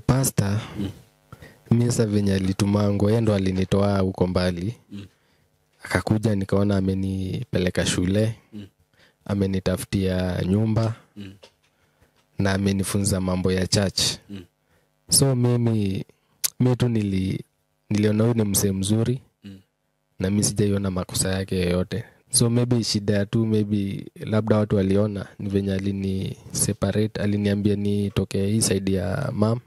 Pasta mimi sasa venye alitumango yeye ndo alinitoa huko mbali. Akakuja nikaona amenipeleka shule. Amenitafutia nyumba. Na amenifunza mambo ya church. So mimi tu niliona huyu ni msee mzuri. Na mimi sijaiona makosa yake yoyote. So maybe shida tu maybe labda watu waliona ni venye alini separate, aliniambia nitoke hii side ya mom.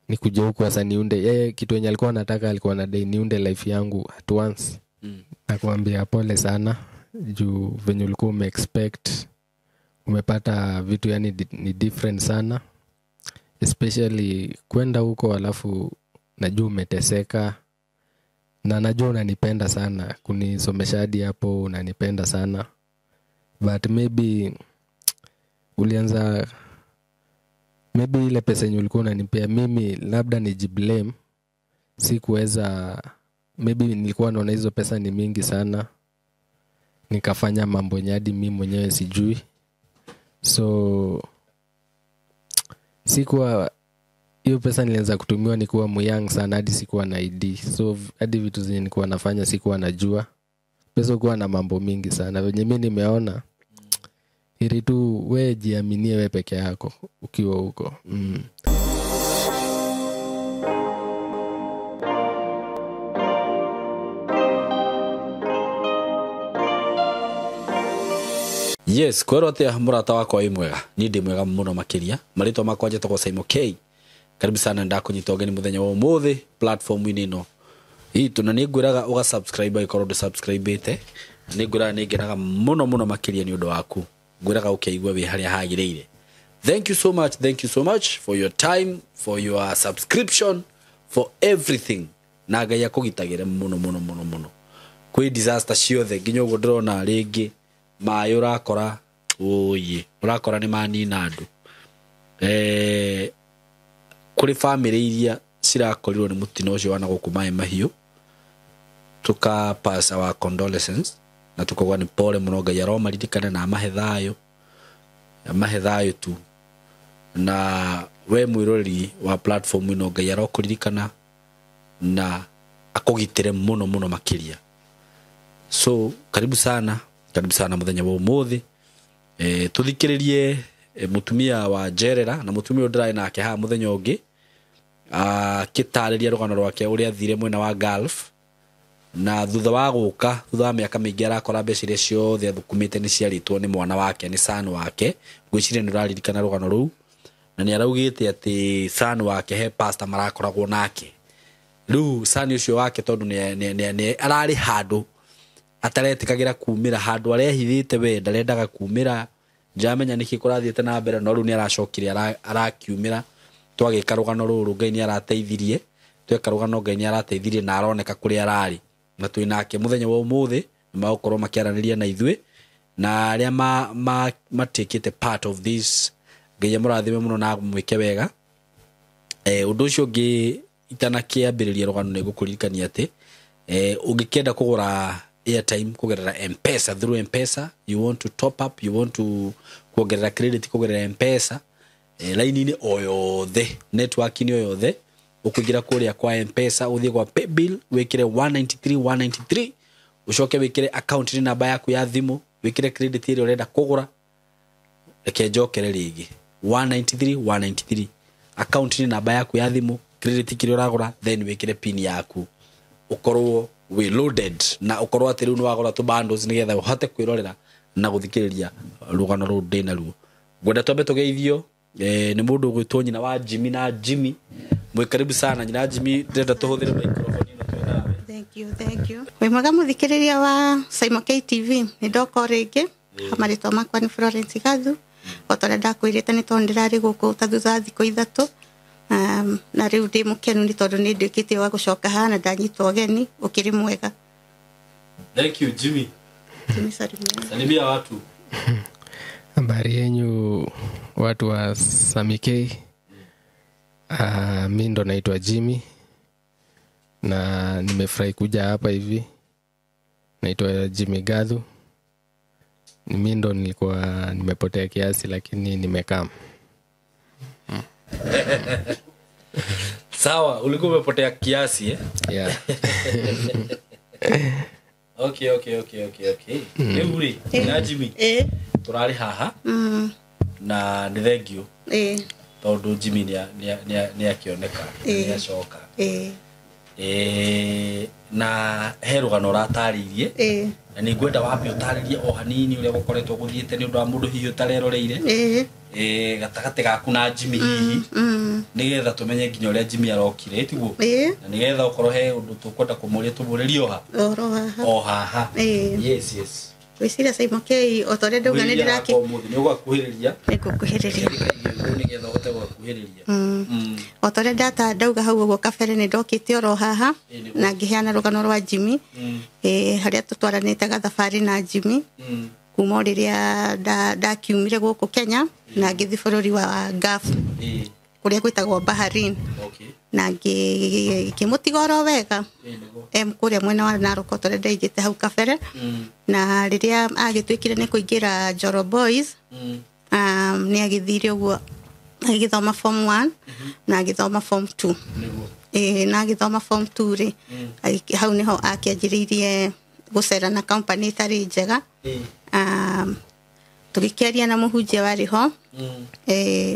Nikuje huko sasa niunde yeye kitu yenye alikuwa anataka, alikuwa anadai niunde life yangu at once. Nakwambia pole sana juu venye ulikuwa umeexpect umepata vitu yani ni different sana, especially kwenda huko alafu najua umeteseka. Na najua unanipenda sana, kunisomesha hadi hapo unanipenda sana. But maybe ulianza maybe ile pesa yenye ulikuwa unanipea mimi labda nijiblame. Sikuweza, maybe nilikuwa naona hizo pesa ni mingi sana. Nikafanya mambo nyadi mimi mwenyewe sijui. So sikuwa hiyo pesa nilianza kutumiwa nikiwa myang sana hadi sikuwa na ID. So hadi vitu zenye nilikuwa nafanya sikuwa najua. Pesa kuwa na mambo mingi sana. Venye mimi nimeona ili tu wewe jiaminie wewe peke yako ukiwa huko. Yes, kwero atia murata wako imwega. Ni ndi mwega muno makiria. Marito makwa njetagwo Simon K. Karibu sana ndakunyita ogeni muthenya wa umuthi platform ino. Hii tuna ningwiraga uga subscribe ikoro de subscribe ite. Ningwiraga ningiraga muno makiria ni undu waku. Ngwiraga ukeigwa wi haria hagireire. Thank you so much for your time, for your subscription, for everything. Na Ngai akugitagire muno. Kwi disaster ciothe nginya ugo ndrona ringi mayo urakora urakora ni manina andu. Kuri family iria cirakorirwo ni mutino ucio wana gukumae mahiu, tuka pass our condolences na tukogwa ni pole muno. Ngai aromaririkane na mahedhayo tu. Na we mwirori wa platform ino Ngai arokuririkana na akugitire muno makiria. So karibu sana muthenya wa umuthi. Tuthikiririe mutumia wa Jerera na mutumia ndrai nake ha muthenya ungi kitariria rugano rwake uri athire mwena wa Gulf. Na thutha wa guka thutha wa miaka mingi arakora becire ciothe athukumite ni ciaritwo ni mwana wake ni son wake. Gwiciria ni raririkana rugano ruu na ni araugite ati son wake he pastor marakoragwo nake. Ruu son ucio wake tondu ni arari handu ataretikagira kumira handu arehithite we ndarendaga kumira. Njamenya niki kurathiete na mbere no ru ni aracokire arakiumira. Twagika rugano ruru Ngai ni arateithirie, tweka rugano Ngai ni arateithirie na aroneka kuri arari. Na twinake muthenya wa umuthi magukorwo makiaraniria na ithwe na aria matikite part of this. Ngai amurathime muno na mwike wega. Undu ucio ngi itanakiambiriria rugano ni gukuririkania ati ungikenda kugura airtime kugerera M-Pesa, through M-Pesa, you want to top up, you want to kugerera credit kugerera M-Pesa, line ni oyothe, network ni oyothe, ukugira kuria kwa M-Pesa, uthie kwa paybill, wekire 193 ucoke wekire account ni namba yaku ya thimu, wekire credit ile urenda kugura, ekejokere rigi 193 account ni namba yaku ya thimu, credit kile uragura, then wekire pin yaku, ukorwo we loaded na ukorwo ati riu ni wagora tu bundles nigetha uhote kwirorera na guthikiriria rugano ru ndina ruo. Gwenda twambe tugeithio ni mundu gwitwo nyina wa Jimmy na Jimmy. Mwe karibu sana nyina Jimmy, ndenda tuhuthire microphone ino twenda. Thank you. We mwaga muthikiriria wa Simon K TV ni ndoko ringi. Amarito makwa ni Florence Gathu. Otore ndakwirite ni tondirari guku tathutha thiko ithatu. Na riu ndi mukenu ni tondu ni ndikite wa gucoka hana ndanyitwo ogeni ukiri mwega. Thank you Jimmy. Salimia watu. Habari yenu watu wa Sami K. Mimi ndo naitwa Jimmy na nimefurahi kuja hapa hivi. Naitwa Jimmy Gathu. Mimi ndo nilikuwa nimepotea kiasi lakini nimekaa. Sawa, ulikuwa umepotea kiasi Yeah. Okay. Euri, na Jimmy. Turari haha. Na ni thank you. Tondu Jimmy ni akioneka, ni acoka. Na herugano rataririe. Na ni ngwenda wapi utaririe o hanini uria gukoretwo guthiete ni undu wa mundu hihi utareroreire. Gatagate gaku na Jimmy hihi. Nigetha tumenye nginya uria Jimmy arokire tiguo. Na nigetha ukorwo he undu tukwenda kumuria tumuririo ha. O haha. Yes. Wicira Simon K otore ndauga ni ndirake ni ugakuhiriria nigetha gutego kuhiriria otore data ndauga hau uguo kabere ni ndokite oro haha na ngiheana rugano rwa Jimmy haria tutwaranite gathabari na Jimmy kuma riria ndakiumire guku Kenya na ngithi bururi wa Gulf kuria gwitagwo Bahrain na ngimutiga wega kuria mwena wa Narok otore ndaigite hau kabere na riria agitwikire ni kuingira Joro Boys ni agithire uguo agithoma form 1 na agithoma form 2 na agithoma form 2 ri hau niho akianjiririe gucera na company tari njega tugikiaria na muhunjia wariho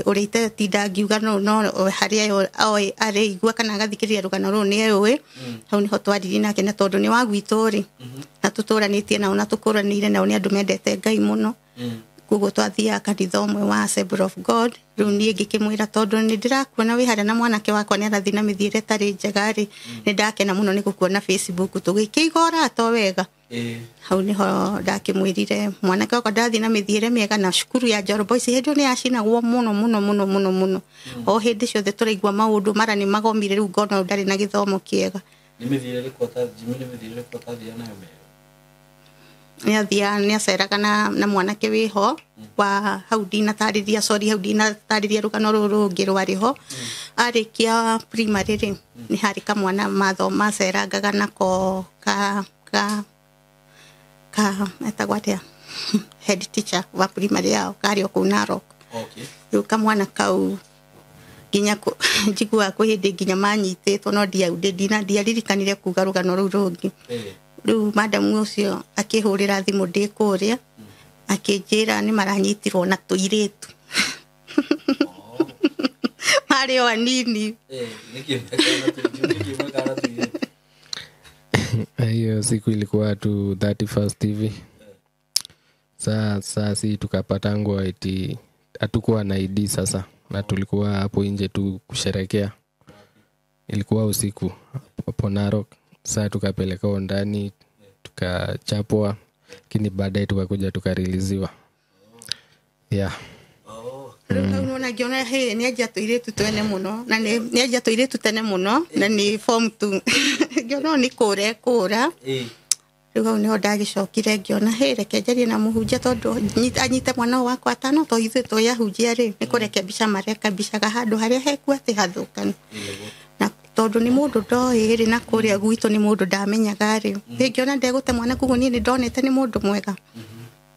urite tinda ngiuga no haria ari igua kana gathikiriria rugano ru ni ewe hau niho twariri nake na tondu ni wa gwitori na tuturanitie na ona tukuranire na oni andu mendete Ngai muno kugo twathia kanitha umwe wa Assembly of God riu nie ngikimwira tondu ni ndirakuona wi haria na mwanake wakwa ni arathi na mithiire tari njega ri ni ndakena muno ni gukuona Facebook tugikigora to wega hau niho ndakimwirire mwanake wakwa ndathi na mithiire miega na cukuru ya Joro Boys hindu ni acinagwo muno o hindi ciothe turaigua maundu mara ni magomire riu ngona ndari na githomo kiega ni mithiire rikota Jimmy ni mithiire rikota thia nayo ni aceraga na mwanake wiho wa hau ndinatariria hau ndinatariria rugano ruru rungi rwariho arikia primary ri ni hari kamwana mathoma acerangaga nako etagwatia head teacher wa primary yao kari o kuu Narok riu kamwana kau nginya njigua kuhindi nginya manyititwo no ndiaririkanire kuga rugano ruru rungi riu madam ucio akihurira thimu ndikuria akinjira ni maranyitirwo na tuiritu Mario anini hiyo siku ilikuwa tu 31st TV sasa si tukapatangwa eti hatukuwa na ID sasa na tulikuwa hapo nje tu kusherekea ilikuwa usiku hapo Narok sasa tukapelekwa ndani tukachapwa lakini baadaye tukakuja tukariliziwa unaona ngiona ni aja tuiretu twene muno na ni aja tuiretu tene muno na ni form 2 ngiona ni kura riu ni ndagicokire ngiona reke njarie na muhunjia tondu anyite mwana wakwa atano to ithu to yahunjia ri ni kureke bica mareka bicaga handu haria heku ati hathukani na tondu ni mundu ndoiri na kuria gwitu ni mundu ndamenyaga ri ngiona ndegute mwana kugo ni ndonete ni mundu mwega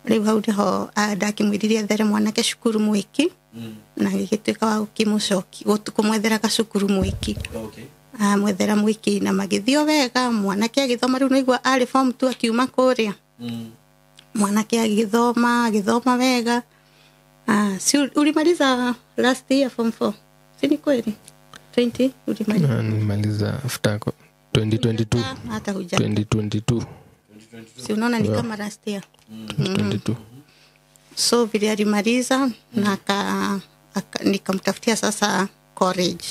riu hau ndiho ndakimwiririe there mwanake cukuru mwiki na gigituika wa kimucoki kumwethera cukuru mwiki mwethera mwiki na magithio wega mwanake agithoma riu noigua ari form 2 akiuma kuria mwanake agithoma wega si ulimaliza last year form 4 sini kweli 20 ulimaliza nilimaliza after 2022 hata huja 2022 si unaona ni kama last year 22 so vile alimaliza na nikamtafutia sasa college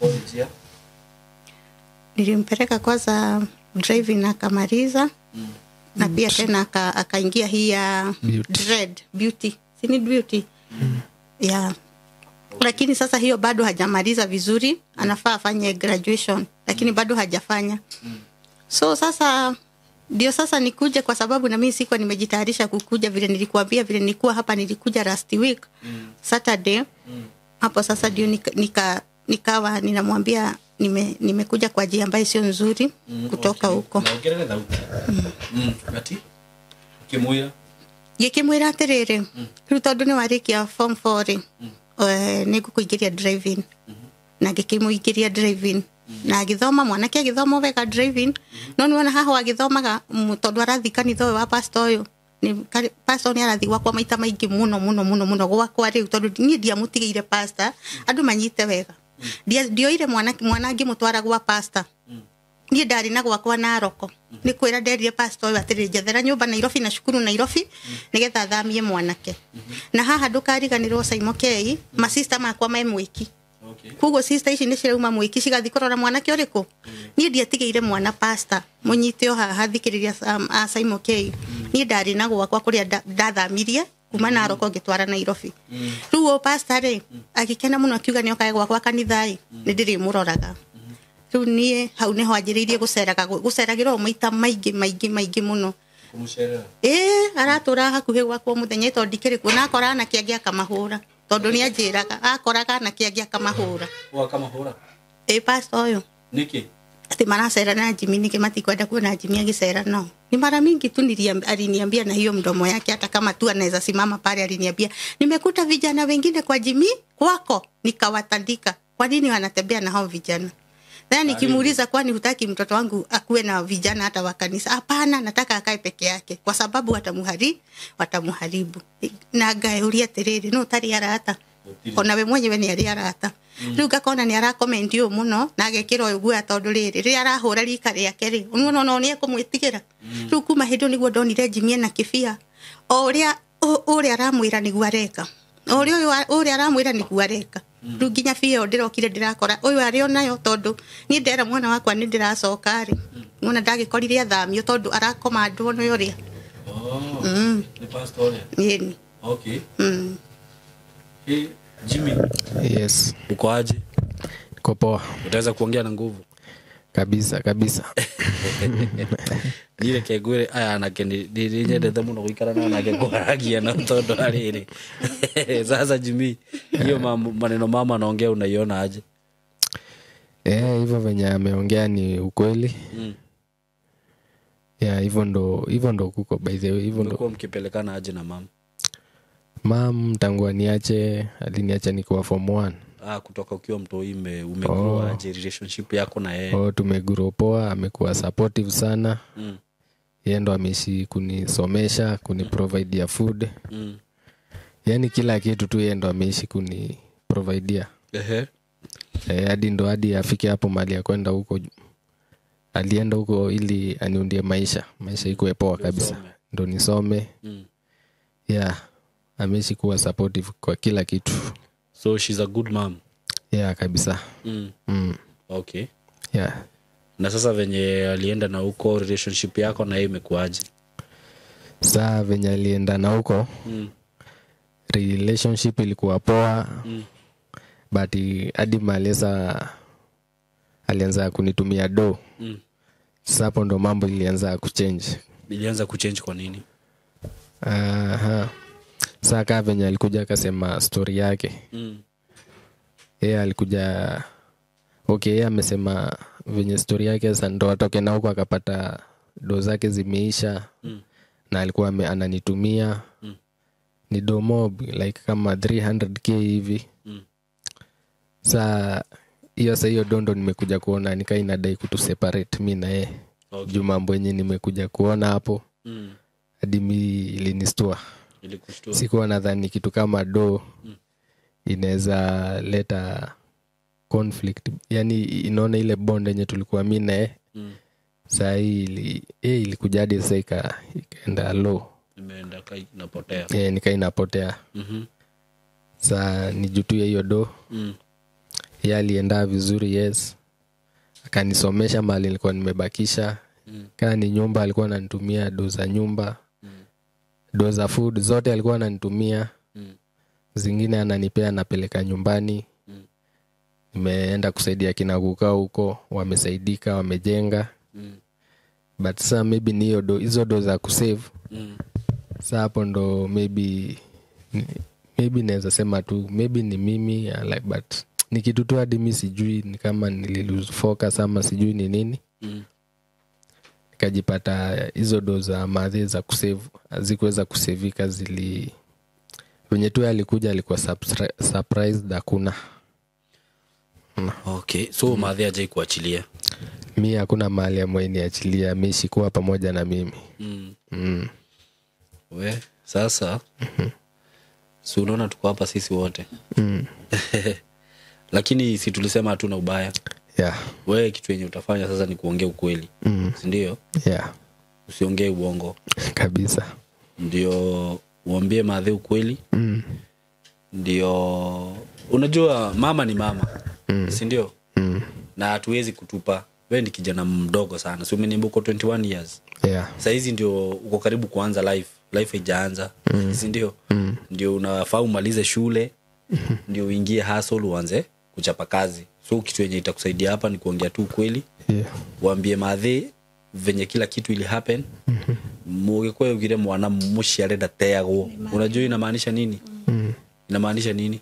college nilimpeleka kwanza driving akamaliza na pia tena akaingia hii ya beauty sini beauty lakini sasa hiyo bado hajamaliza vizuri anafaa afanye graduation lakini bado hajafanya so sasa ndio sasa nikuje kwa sababu na mimi siko nimejitayarisha kukuja vile nilikuambia vile nilikuwa hapa nilikuja last week Saturday hapo sasa ndio nikawa ninamwambia nimekuja kwa ajili ambayo sio nzuri kutoka huko naongelea dauti ati kimwira atiriri riu tondu ni warikia form 4 nigukuingiria driving na ngikimuingiria driving na agithoma mwanake agithoma wega driving no niona haha agithomaga tondu arathi kanitha wa pastor uyu ni pastor ni arathi gwakwa maita maingi muno gwakwa riu tondu ni ndia mutigeire pastor andu manyite wega ndioire mwana ngimutwara gwa pastor ni ndari na gwakwa na Roko ni kwira nderire pastor uyu atiri njethera nyumba Nairobi na cukuru Nairobi nigetha thamie mwanake na haha ndukariganirwo Simon K ma sister makwa me mwiki kugo sister ici ni cirauma mwiki cigathi kurora mwanake uriku ni ndiatigeire mwana pastor munyite o haha thikiriria Simon K ni ndari na gwakwa kuria ndathamirie kuma na Roko ngitwara Nairobi riu o pastor ri agikena muno akiuga ni okae gwakwa kanithai ni ndiri muroraga riu nie hau neho anjiriirie guceragirwo maita maingi muno aratura hakuhi gwakwa muthenya to ndikiri kuona akora na kiangia kamahura tondu ni anjiraga akoraga na kiangia kamahura pastor uyu niki ati maracera na Jimmy niki matikwenda kuona Jimmy agicera no ni mara mingi tu aliniambia na hiyo mdomo yake hata kama tu anaweza simama pale aliniambia nimekuta vijana wengine kwa Jimmy kwako nikawatandika kwa nini wanatembea na hao vijana na nikimuuliza kwani hutaki mtoto wangu akuwe na vijana hata wa kanisa hapana nataka akae peke yake kwa sababu watamuharibu na ngauria tiriri no tari arata ona we mwenyewe ni ari arata riu ngakona ni arakomenti uyu muno na agekira uyu gwa tondu riri ri arahura rika riake ri unuona ni ekumwitigira riu kuma hindu niguo ndonire Jimmy na kibia uria aramwira niguo areka uria aramwira niguo areka riu nginya bio ndirokire ndirakora uyu ari onayo tondu ni ndera mwana wakwa ni ndiracoka ri mwana ndagikorire athamio tondu arakomandwo no uria ni pastor yeni okay Jimmy Yes. uko aje? Niko poa. Utaweza kuongea na nguvu? Kabisa. Nile kegwire aya na kendi nyendete muno guikara na nake kwaragia na tondu ariri. Sasa Jimmy, hiyo maneno mama anaongea unaiona aje? Hivyo venye ameongea ni ukweli. Hivyo ndo kuko by the way hivyo ndo. Kwa mkipelekana aje na mama? Mam tangu aliniacha nikiwa form 1. Kutoka ukiwa mtoi umegrow aje relationship yako na yeye? Tumegrow poa, amekuwa supportive sana. Yeye ndo ameishi kunisomesha, kuniprovide ya food. Yaani kila kitu tu yeye ndo ameishi kuniprovidea. Hadi afike hapo mahali ya kwenda huko. Alienda huko ili aniundie maisha ikuwe poa kabisa. Ndo nisome. Ameishi kuwa supportive kwa kila kitu. So she's a good mom. Kabisa. Okay. Na sasa venye alienda na huko relationship yako na yeye imekuaje? Saa venye alienda na huko relationship ilikuwa poa. But hadi maleza alianza kunitumia do. Sasa hapo ndo mambo ilianza kuchange. Ilianza kuchange kwa nini? Sasa venye alikuja akasema story yake. Yeye alikuja yeye amesema venye story yake sasa ndo atoke na huko akapata do zake zimeisha. Na alikuwa ananitumia ni do mob like kama 300k hivi. Sasa hiyo dondo nimekuja kuona nikai inadai kutu separate mimi na yeye. Juu mambo yenyewe nimekuja kuona hapo. Hadi mimi ilinistua. Sikuwa nadhani kitu kama do inaweza leta conflict. Yaani inaona ile bond yenye tulikuwa mimi na yeye. Sasa ilikuja hadi sasa ikaenda low. Imeenda inapotea. Nika inapotea. Sasa ni jutu ya hiyo do. Yeye alienda vizuri yes. Akanisomesha mali nilikuwa nimebakisha. Kama ni nyumba alikuwa ananitumia do za nyumba. Do za food zote alikuwa ananitumia. Zingine ananipea napeleka nyumbani. Nimeenda kusaidia kina kukaa huko, wamesaidika, wamejenga. But sasa maybe ni hizo do za kusave. Sasa hapo ndo maybe naweza sema tu maybe ni mimi like but ni kitu tu hadi mimi sijui ni kama nililose focus ama sijui ni nini. Nikajipata hizo do za madhe za kusave hazikuweza kusavika venye tu alikuja alikuwa surprised hakuna. Okay, so madhe ajai kuachilia. Mi hakuna mahali ambaye niachilia, mi sikuwa pamoja na mimi. We, sasa si unaona tuko hapa sisi wote. Lakini si tulisema hatuna ubaya. Yeah. We kitu yenye utafanya sasa ni kuongea ukweli. Si ndio? Yeah. Usiongee uongo. Kabisa. Ndio uambie madhe ukweli. Ndio unajua mama ni mama. Si ndio? Na hatuwezi kutupa. Wewe ni kijana mdogo sana. Si umeniambia uko 21 years. Yeah. Sasa hizi ndio uko karibu kuanza life haijaanza. Si ndio? Ndio unafaa umalize shule. Ndio uingie hustle uanze kuchapa kazi. So kitu yenye itakusaidia hapa ni kuongea tu ukweli. Yeah. Waambie madhe venye kila kitu ili happen. Mugekwe ugire mwana muciare ndateagwo. Unajua inamaanisha nini? Inamaanisha nini?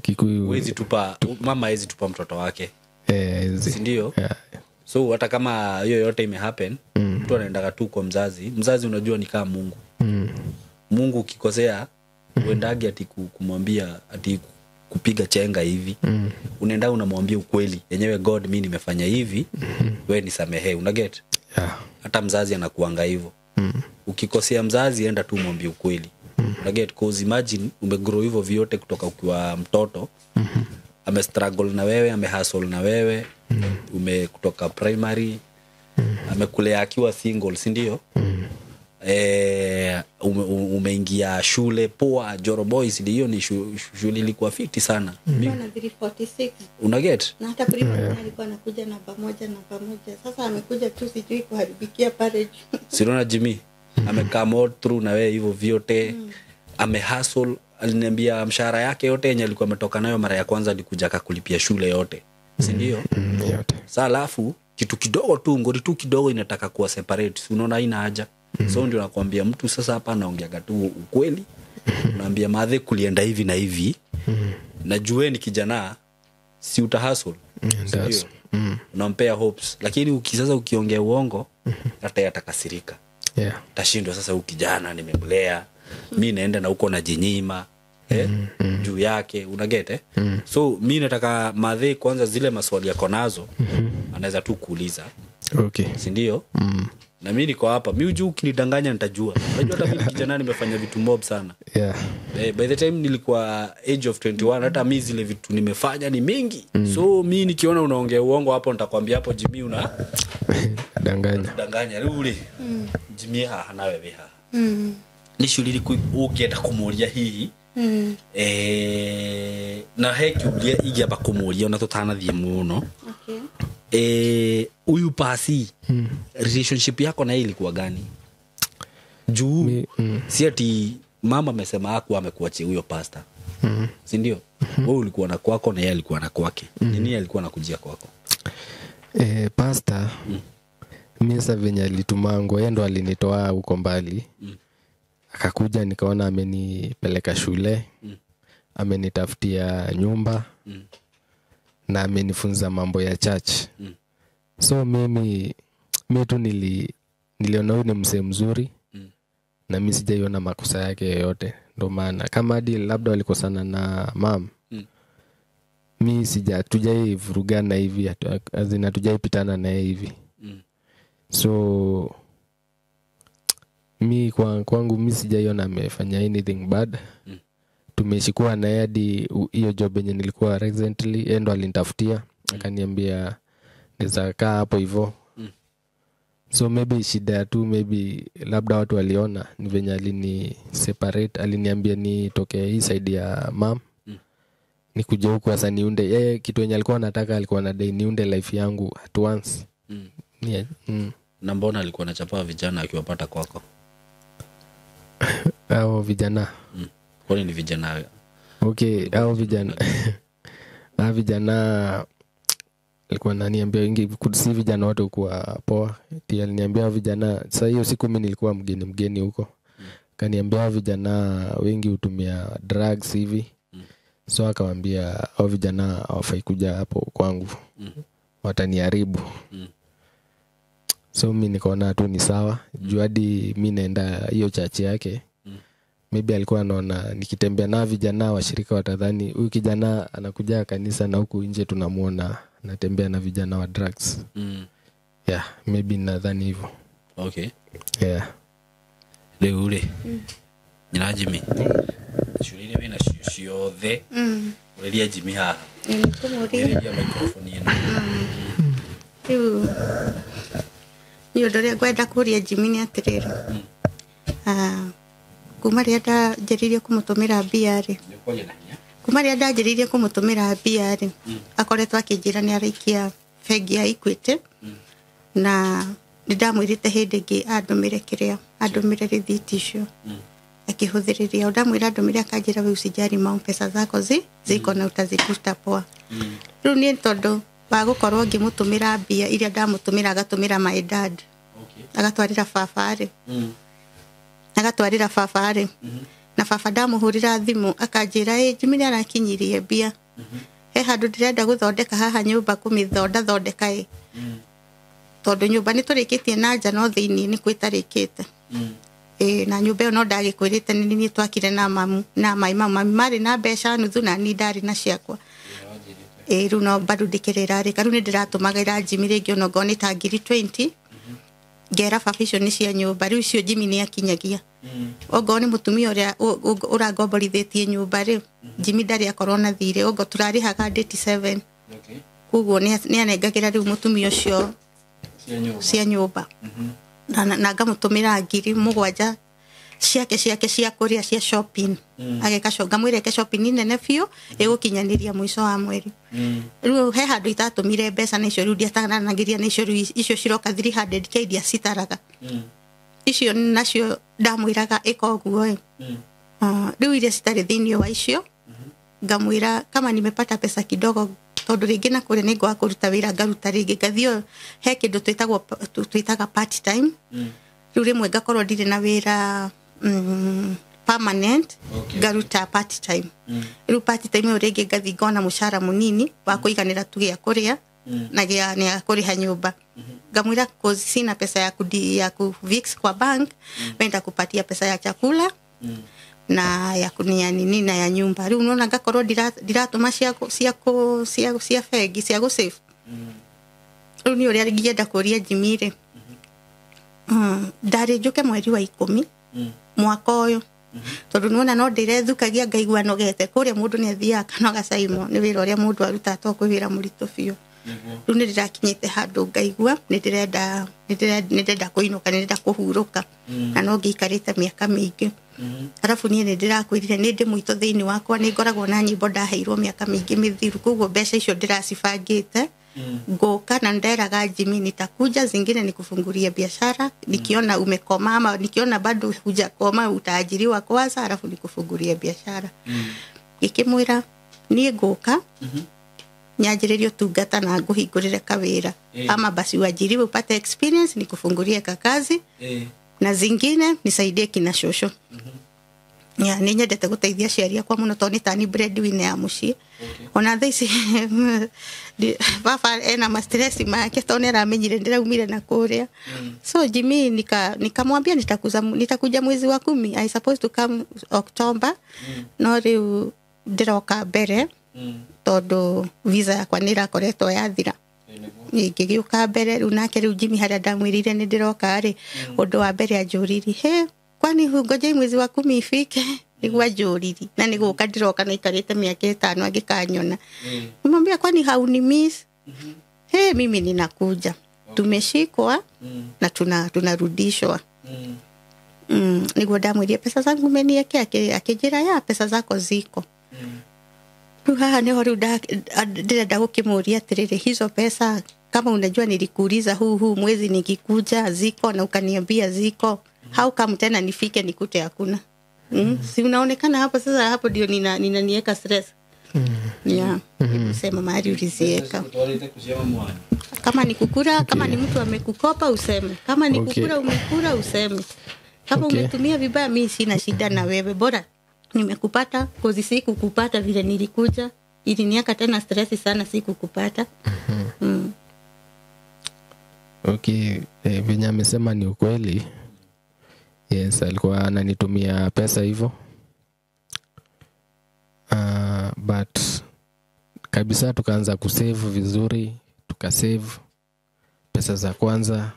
Kikuyu Wezi tupa mama hezi tupa mtoto wake. Si ndio? Yeah. So hata kama hiyo yote imehappen, mtu anaenda tu kwa mzazi. Mzazi unajua ni kama Mungu. Mungu ukikosea uendagi ati kumwambia ati kupiga chenga hivi. Unaenda unamwambia ukweli. Yenyewe God mimi nimefanya hivi. Wewe nisamehe. Una get? Yeah. Hata mzazi anakuanga hivyo. Ukikosea mzazi enda tu mwambie ukweli. Una get? Cause imagine umegrow hivyo vyote kutoka ukiwa mtoto. Ame struggle na wewe, ame hustle na wewe. Kutoka primary. Amekulea akiwa single, si ndio? Umeingia shule poa Joro Boys, hiyo ni shule ilikuwa fiti sana. Bwana 346. Una get? Na hata primary alikuwa anakuja namba moja. Sasa amekuja tu sijui kuharibikia pale. Sirona Jimmy amekam all through na wewe hivyo vyote. Ame hustle, aliniambia mshahara yake yote yenye alikuwa ametoka nayo mara ya kwanza alikuja akakulipia shule yote. Si ndio? Yote. Sasa alafu kitu kidogo tu ngori tu kidogo inataka kuwa separate. Unaona haina haja. So ndio nakwambia mtu sasa hapa anaongeaga tu ukweli. Unaambia madhe kulienda hivi na hivi. Najua ni kijana si utahustle. Ndio. Unampea hopes. Lakini sasa ukiongea uongo hata yatakasirika. Yeah. Tashindwa sasa ukijana nimemlea. Mimi naenda na huko na jinyima. Juu yake unagete. So mimi nataka madhe kwanza zile maswali yako nazo anaweza tu kuuliza. Okay. Si ndio? Na mimi niko hapa. Mimi ujue ukinidanganya nitajua. Unajua hata mimi kijana nimefanya vitu mob sana. Yeah. By the time nilikuwa age of 21 hata mimi zile vitu nimefanya ni mingi. So mimi nikiona unaongea uongo hapo nitakwambia hapo Jimmy una danganya ule. Jimmy hana wewe ha. Ni shule ukienda kumuria hii. Na hekiuria igiamba kumuria ona tutanathie muno. Okay. Uyu pasi relationship yako na yeye ilikuwa gani? Juu si ati mama amesema hapo amekuachia huyo pastor. Si ndio? Wewe ulikuwa na kwako na yeye alikuwa na kwake. Nini alikuwa anakujia kwako? Pastor mimi sasa venye alitumango yeye ndo alinitoa huko mbali. Akakuja nikaona amenipeleka shule. Amenitafutia nyumba. Na amenifunza mambo ya church. So mimi tu niliona huyu ni msee mzuri. Na mimi sijaiona makosa yake yoyote. Ndio maana kama hadi labda walikosana na mom. Mimi tujai vurugana hivi, azina tujai pitana na hivi. So mimi kwangu mimi sijaiona amefanya anything bad. Tumeshikua na hadi hiyo job yenye nilikuwa recently endo alinitafutia akaniambia naweza kaa hapo hivyo. So maybe shida tu maybe labda watu waliona ni venye alini separate, aliniambia nitoke hii side ya mom. Nikuje huko sasa niunde yeye kitu yenye alikuwa anataka, alikuwa anadai niunde life yangu at once. Yeah. Na mbona alikuwa anachapa vijana akiwapata kwako? Hao vijana. Kwani ni vijana? Okay, hao vijana. Vijana alikuwa ananiambia wengi si vijana wote kwa poa. Pia aliniambia vijana sasa hiyo siku mimi nilikuwa mgeni huko. Kaniambia vijana wengi hutumia drugs hivi. So akamwambia hao vijana hawafai kuja hapo kwangu. Wataniharibu. So mimi nikaona tu ni sawa. Juu hadi mimi naenda hiyo church yake. maybe alikuwa anaona nikitembea na vijana washirika watadhani huyu kijana anakuja kanisa na huku nje tunamuona anatembea na vijana wa drugs. Yeah, maybe nadhani hivyo. Okay. Yeah. Leo ule. Nyina Jimmy. Shulile wena ciothe. Urelia Jimmy haha. Urelia microphone ino. Ni odore gwenda kuria Jimmy ni atiriri. Kuma ria ndajiririe kumutumira mbia ri. Kuma ria ndajiririe kumutumira mbia ri. Akoretwo akinjira ni araikia bengi ya Equity. Na ndamwirite hindi ngi andumire kiria andumire rithiti icio akihuthiriria ndamwira andumire akanjira we usijari pesa zako ziko na utaziputa poa. Riu ni tondu wa gukorwo ngimutumira mbia iria ndamutumira agatumira my dad. Agatwarira baba ri na baba ndamuhurira thimu akanjira Jimmy ni arakinyirie mbia handu ndirenda guthondeka haha nyumba kumithondeka tondu nyumba ni turikitie na nja no thiini ni kwitarikite na nyumba ino ndagikwirite ni twakire na mami mari na mbeca nuthu na ni ndari na ciakwa riu no bado ndikirira ri karu ni ndiratumagira Jimmy ringi ono ngoni ta ngiri 20 ngera baba ni cia nyumba riu cio Jimmy ni akinyagia ogo ni mutumia uria uragomborithitie nyumba ri Jimmy ndari akorwo na thire ogo turarihaga 87 kuguo ni anengagira riu mutumia ucio cia nyumba na ngamutumira ngiri 7 ciake cia kuria cia shopping agekashonga mwireke shopping nene biu igukinyaniria mwisho wa mweri riu he handu itatumire mbeca na icio riu ndiatananagiria na icio ciroka 300k iria citaraga icio nacio ndamwiraga ikoguo riu iria citari thiini wa icio ngamwira kama nimepata pesa kidogo tondu ringi na kure ni ngwa kuruta wira ngaruta ringi ngathio he kindu twitaga part time riu rimwe ngakorwo ndire na wira permanent ngaruta part time riu part time ringi ngathi ngona mushara munini wa kuiganira tugia kuria na gia ni kuriha nyumba ngamwira cause sina pesa ya ku fix kwa bank wenda kupatia pesa ya chakula na ya kunia nini na ya nyumba riu unaona ngakorwo ndiratuma cia fegi cia go save riu ni uria ngienda kuria Jimmy ri ndari njuke mweri wa 10 mwaka uyu tondu nuona no ndirethukagia ngaigua nogete kuria mundu ni athia kanoga Simon ni wira uria mundu aruta to kwira murito biu riu ni ndirakinyite handu ngaigua ni ndirenda kuinuka ni ndirenda kuhuruka na no ngikarite miaka mingi arafu ni ndirakwirire ni ndi muito thiini wakwa ni ngoragwo na nyimbo ndaheirwo miaka mingi mithiru kuguo mbeca icio ndiracibangite ngoka na nderaga Jimmy nitakuja zingine nikufungulia biashara nikiona umekoma ama nikiona bado hujakoma utaajiriwa kwanza alafu nikufungulia biashara ikimwira ni ngoka nyajiririo tungata na nguhingurire kawira ama basi uajiriwe upate experience nikufungulie kazi na zingine nisaidie kina shosho ya ni nyendete guteithia ciaria kwa muno toni tani breadwinner ya muci ona thaici baba ena stress make toni aramenyire ndiraumire na kuria so Jimmy nikamwambia nitakuja mwezi wa 10 I supposed to come October no riu ndiroka mbere tondu visa yakwa nirakoretwo yathira ngigiuka mbere riu nake riu Jimmy haria ndamwirire ni ndiroka ri undu wa mbere ajuriri kwani ngoje mwezi wa 10 ifike nigwa njuriri na niguka ndiroka na ikarite miaka 5 agikanyona nimwambia kwani hauni miss mimi ninakuja tumeshikwa na tunarudishwa nigwa ndamwirie pesa zangu menieke akijira ya pesa zako ziko haha ni hori ndirenda gukimuria atiriri hizo pesa kama unajua nilikuuliza huu mwezi nikikuja ziko na ukaniambia ziko how come tena nifike nikute hakuna si unaonekana hapo sasa hapo ndio nieka stress sema mahali ulizieka kama ni kukura kama ni mtu amekukopa useme kama ni kukura umekura useme kama umetumia vibaya mimi sina shida na wewe bora nimekupata kozi siku kupata vile nilikuja iliniaka tena stress sana siku kupata Okay, venye amesema ni ukweli. Yes, alikuwa ananitumia pesa hivyo. But kabisa tukaanza kusave vizuri, tukasave pesa za kwanza.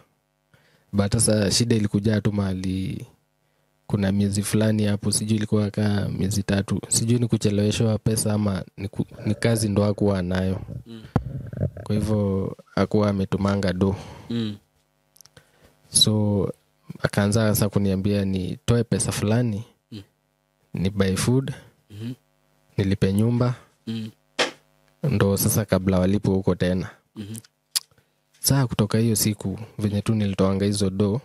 But sasa shida ilikuja tu mahali kuna miezi fulani hapo, sijui ilikuwa kama miezi 3. Sijui ni kucheleweshwa pesa ama ni kazi ndo hakuwa nayo. Kwa hivyo hakuwa ametumanga do. So akaanza sasa kuniambia nitoe pesa fulani, ni buy food, nilipe nyumba, ndo sasa kabla walipo huko tena. Sasa kutoka hiyo siku venye tu nilitoanga hizo do,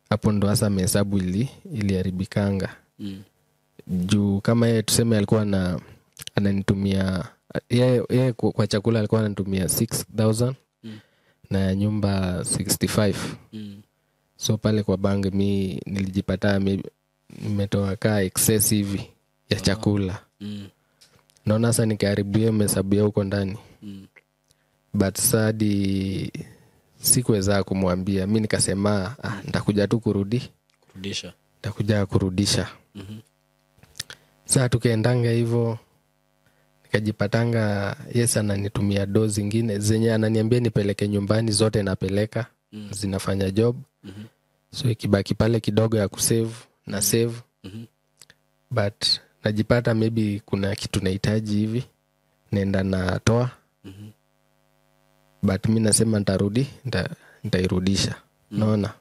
hapo ndo hasa mahesabu iliharibikanga. Juu kama yeye tuseme alikuwa ananitumia yeye kwa chakula alikuwa ananitumia 6,000 na nyumba 65. So pale kwa bank mi nilijipata nimetoa kaa excessive ya chakula. Naona sasa nikaribia hesabu ya huko ndani. But sadi sikuweza kumwambia. Mimi nikasema nitakuja tu kurudisha. Nitakuja kurudisha. Sasa tukaendanga hivyo, nikajipatanga yes ananitumia do zingine zenye ananiambia nipeleke nyumbani, zote napeleka, zinafanya job. So ikibaki pale kidogo ya kusave na save. But najipata maybe kuna kitu nahitaji hivi, naenda natoa. But mimi nasema nitairudisha. Naona.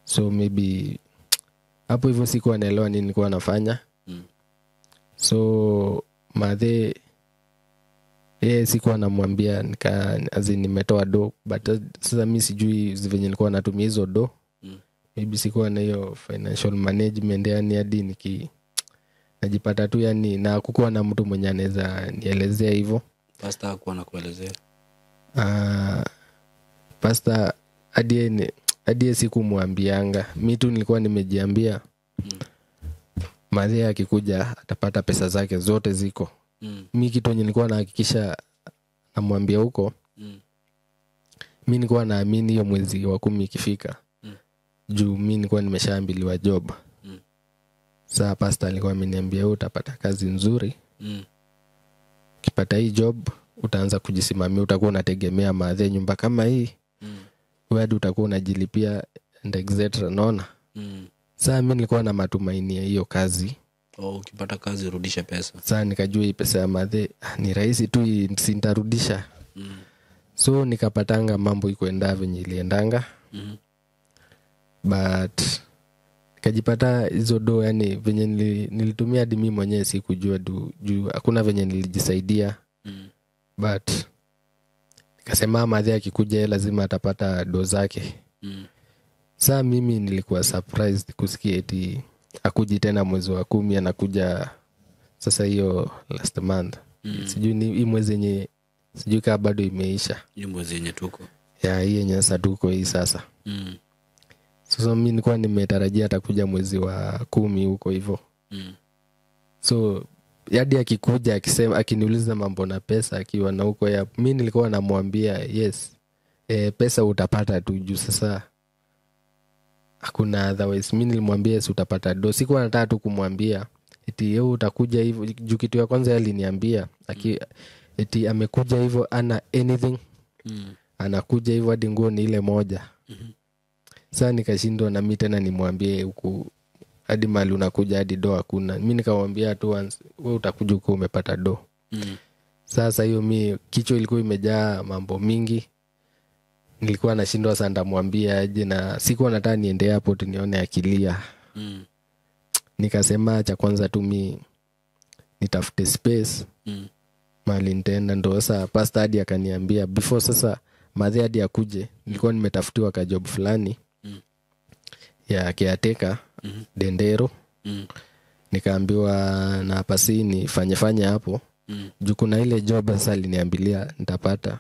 So maybe hapo hivyo sikuwa naelewa nini nilikuwa nafanya. So madhe sikuwa namwambia nimetoa do. But sasa mimi sijui venye nilikuwa natumia hizo do. Maybe sikuwa na hiyo financial management, yani hadi najipata tu yani, na kukuwa na mtu mwenye anaweza nielezea hivyo. Pastor hakuwa anakuelezea? Pastor hadi sikumwambianga. Mimi tu nilikuwa nimejiambia madhe akikuja atapata pesa zake zote ziko. Mimi kitu nilikuwa nahakikisha namwambia huko. Mimi nilikuwa naamini hiyo mwezi wa 10 ikifika. Juu mimi nilikuwa nimeshaambiliwa job. Sasa pastor alikuwa ameniambia utapata kazi nzuri. Ukipata hii job utaanza kujisimamia, utakuwa unategemea madhe nyumba kama hii. Wewe utakuwa unajilipia and etc. Naona. Sasa mimi nilikuwa na matumaini ya hiyo kazi. Ukipata kazi rudisha pesa. Sasa nikajua hii pesa ya madhe ni rahisi tu, nitarudisha. So nikapatanga mambo ikuenda venye iliendanga. But nikajipata hizo do yani venye nilitumia hadi mimi mwenyewe sikujua juu hakuna venye nilijisaidia. But nikasema madhe akikuja lazima atapata do zake. Sasa mimi nilikuwa surprised kusikia eti akuji tena mwezi wa 10, anakuja sasa hiyo last month. Sijui ni hii mwezi yenye sijui kama bado imeisha. Hii mwezi yenye tuko. Hii yenye sasa tuko hii sasa. Sasa mimi nilikuwa nimetarajia atakuja mwezi wa 10 huko hivyo. So hadi akikuja akisema akiniuliza mambo na pesa akiwa na huko mimi nilikuwa namwambia yes. Pesa utapata tu juu sasa hakuna otherwise. Mimi nilimwambia yes utapata do. Sikuwa nataka tu kumwambia eti yeye utakuja hivyo. Juu kitu ya kwanza aliniambia eti amekuja hivyo ana anything. Anakuja hivyo hadi nguo ni ile moja. Sasa nikashindwa na mimi tena nimwambie huku hadi mali unakuja hadi do hakuna. Mimi nikamwambia tu once wewe utakuja huko umepata do. Sasa hiyo mimi kichwa ilikuwa imejaa mambo mingi. Nilikuwa nashindwa sana ndamwambia aje, na sikuwa nataka niende hapo tu nione akilia. Nikasema cha kwanza tu mimi nitafute space. Mali nitaenda. Ndo sasa pastor hadi akaniambia before sasa madhe hadi akuje nilikuwa nimetafutiwa ka job fulani ya caretaker Dendero. Nikaambiwa na pasi nifanye hapo. Juu kuna ile job sasa aliniambilia nitapata.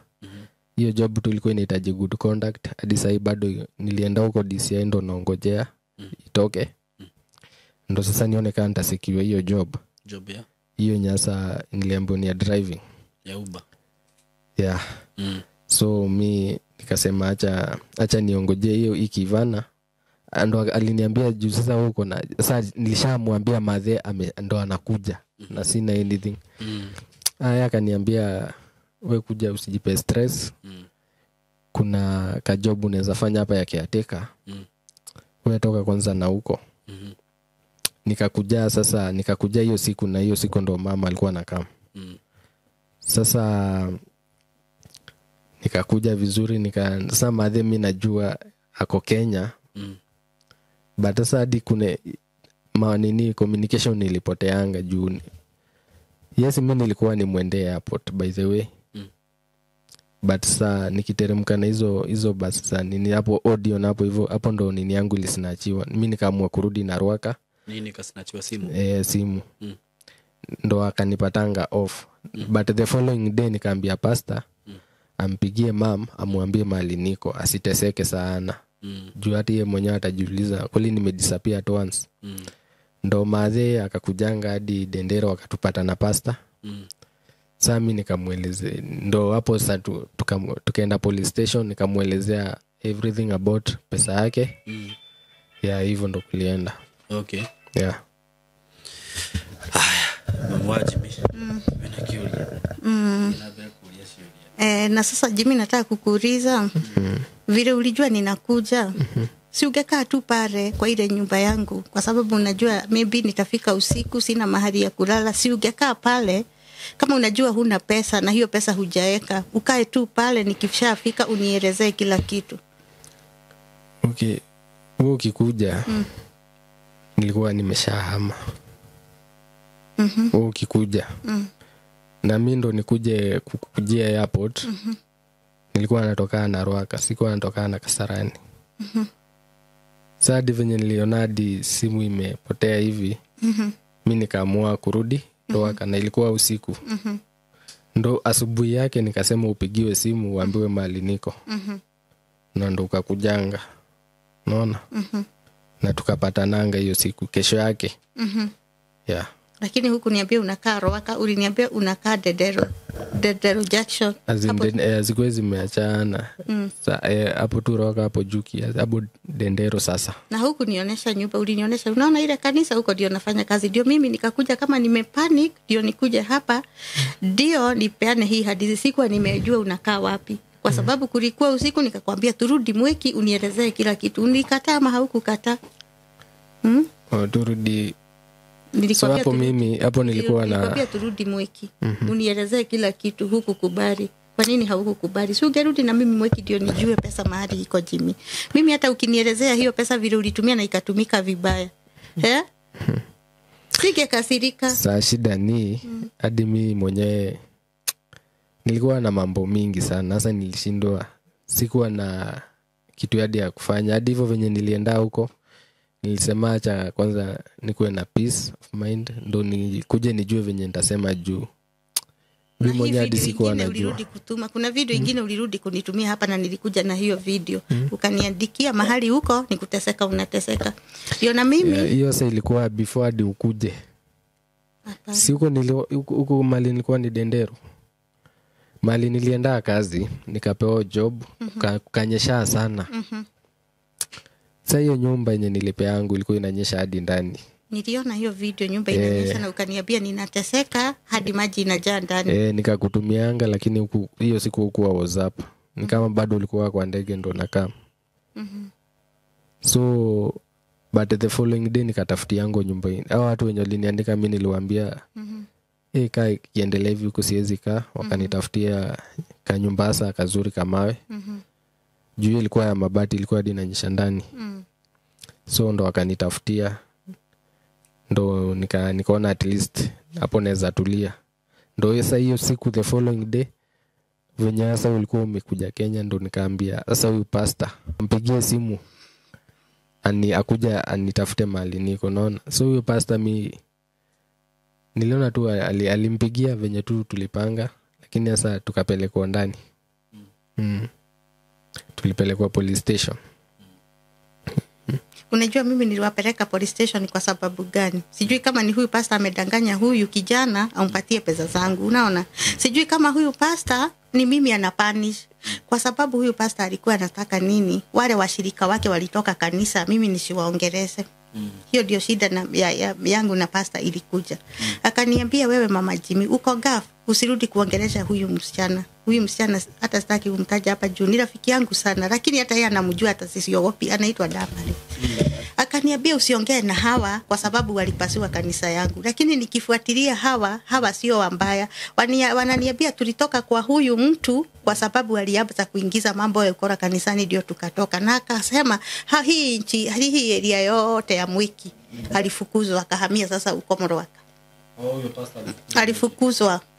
Hiyo job tu ilikuwa inahitaji good conduct. Hadi sasa bado nilienda huko DCI ndo naongojea itoke. Ndo sasa nione kama nitasikiwa hiyo job. Job ya? Hiyo nyasa niliambiwa ni ya driving. Ya Uber. Yeah. So mi nikasema acha niongojee hiyo ikivana ndo aliniambia juu sasa huko na sasa nilishamwambia madhe ndo anakuja na sina anything. Aya akaniambia wewe kuja usijipe stress. Kuna ka job unaweza fanya hapa ya caretaker. Wewe toka kwanza na huko. Nikakuja hiyo siku na hiyo siku ndo mama alikuwa anakaa. Sasa nikakuja vizuri sasa madhe mimi najua ako Kenya. But sasa hadi kuna communication ilipoteanga juu. Yes, mimi nilikuwa nimwendee airport by the way. But sasa nikiteremka na hizo basi sasa nini hapo audio na hapo hivyo hapo ndo nini yangu ilisinachiwa. Mimi nikaamua kurudi na Ruaka. Nini kasinachiwa simu? Simu. Ndo akanipatanga off. But the following day nikaambia pastor ampigie mam amwambie mahali niko asiteseke sana. Juu hata yeye mwenyewe atajiuliza kweli nimedisappear at once. Ndo madhe akakujanga hadi Dendero akatupata na pastor. Sasa mimi nikamuelezea ndo hapo sasa tukaenda police station nikamuelezea everything about pesa yake. Hivyo ndo kulienda. Okay. Yeah. Mwajibi. Na sasa Jimmy nataka kukuuliza vile ulijua ninakuja. Si ungekaa tu pale kwa ile nyumba yangu kwa sababu unajua maybe nitafika usiku sina mahali ya kulala. Si ungekaa pale kama unajua huna pesa na hiyo pesa hujaeka. Ukae tu pale nikishafika unielezee kila kitu. Okay. Wewe ukikuja nilikuwa nimeshahama. Wewe ukikuja na mimi ndo nikuje kukujia airport. Nilikuwa natoka na Ruaka, sikuwa natoka na Kasarani. Sasa venye niliona hadi simu imepotea hivi. Mimi nikaamua kurudi Ruaka na ilikuwa usiku. Ndo asubuhi yake nikasema upigiwe simu uambiwe mahali niko. Na ndo ukakujanga. Unaona? Na tukapatananga hiyo siku kesho yake. Yeah. Lakini huku niambia unakaa Ruaka, uliniambia unakaa Dendero Jackson. Zikuwe zimeachana. Hapo tu Ruaka hapo Juki, hapo Dendero sasa. Na huku nionyesha nyumba, ulinionyesha unaona ile kanisa huko ndio nafanya kazi. Ndio mimi nikakuja kama nimepanic, ndio nikuje hapa. Ndio nipeane hii hadithi, sikuwa nimejua unakaa wapi. Kwa sababu kulikuwa usiku nikakwambia turudi Mweki unielezee kila kitu. Unikataa ama haukukataa? Turudi. So hapo mimi hapo nilikuwa na nilikwambia turudi Mweki. Unielezee kila kitu huku kubali. Kwa nini haukukubali? Si ungerudi na mimi Mweki ndio nijue pesa mahali iko Jimmy. Mimi hata ukinielezea hiyo pesa vile ulitumia na ikatumika vibaya. Singekasirika. Sasa shida ni hadi mimi mwenyewe nilikuwa na mambo mingi sana. Sasa nilishindwa. Sikuwa na kitu hadi ya kufanya. Hadi hivyo venye nilienda huko nilisema acha kwanza nikuwe na peace of mind ndo nikuje nijue venye nitasema juu. Mimi mwenyewe hadi sikuwa najua. Kuna video ingine ulirudi kunitumia hapa na nilikuja na hiyo video. Ukaniandikia mahali huko nikuteseka unateseka. Ndio na mimi. Hiyo sasa ilikuwa before hadi ukuje. Si huko mali nilikuwa ni Dendero. Mali nilienda kazi nikapewa job kukanyesha sana. Sasa hiyo nyumba yenye nilipeangu ilikuwa inanyesha hadi ndani. Niliona hiyo video nyumba inanyesha na ukaniambia ninateseka hadi maji inajaa ndani. Nikakutumianga lakini hiyo siku hukuwa WhatsApp. Ni kama bado ulikuwa kwa ndege ndo nakaa. So but the following day nikatafutia yangu nyumba hii. Hao watu wenye waliniandika mimi niliwaambia kaa kiendelea hivi huko siwezi kaa. Wakanitafutia kanyumbasa kazuri kamawe. Juu ilikuwa ya mabati ilikuwa hadi inanyesha ndani. So ndo wakanitafutia. Ndo nikaona at least hapo naweza tulia. Ndo sasa hiyo siku the following day venye sasa ulikuwa umekuja Kenya ndo nikaambia sasa huyu pastor mpigie simu akuja anitafute mahali niko naona. So huyu pastor niliona tu alimpigia venye tu tulipanga lakini sasa tukapelekwa ndani. Tulipelekwa police station. Unajua mimi niliwapeleka police station kwa sababu gani? Sijui kama ni huyu pastor amedanganya huyu kijana ampatie pesa zangu. Unaona? Sijui kama huyu pastor ni mimi anapanish. Kwa sababu huyu pastor alikuwa anataka nini? Wale washirika wake walitoka kanisa, mimi nisiwaongeleze. Hiyo ndio shida na yangu na pastor ilikuja. Akaniambia, wewe mama Jimmy, uko gaf, usirudi kuongelesha huyu msichana. Huyu msichana hata sitaki kumtaja hapa juu ni rafiki yangu sana, lakini hata yeye anamjua, hata sisiogopi, anaitwa Damari. Akaniambia usiongee na hawa kwa sababu walipasua kanisa yangu. Lakini nikifuatilia hawa sio wambaya. Wananiambia tulitoka kwa huyu mtu kwa sababu alianza kuingiza mambo ya ukora kanisani ndio tukatoka. Na akasema hii area yote ya Mwiki alifukuzwa akahamia sasa uko Moroaka. Huyo pastor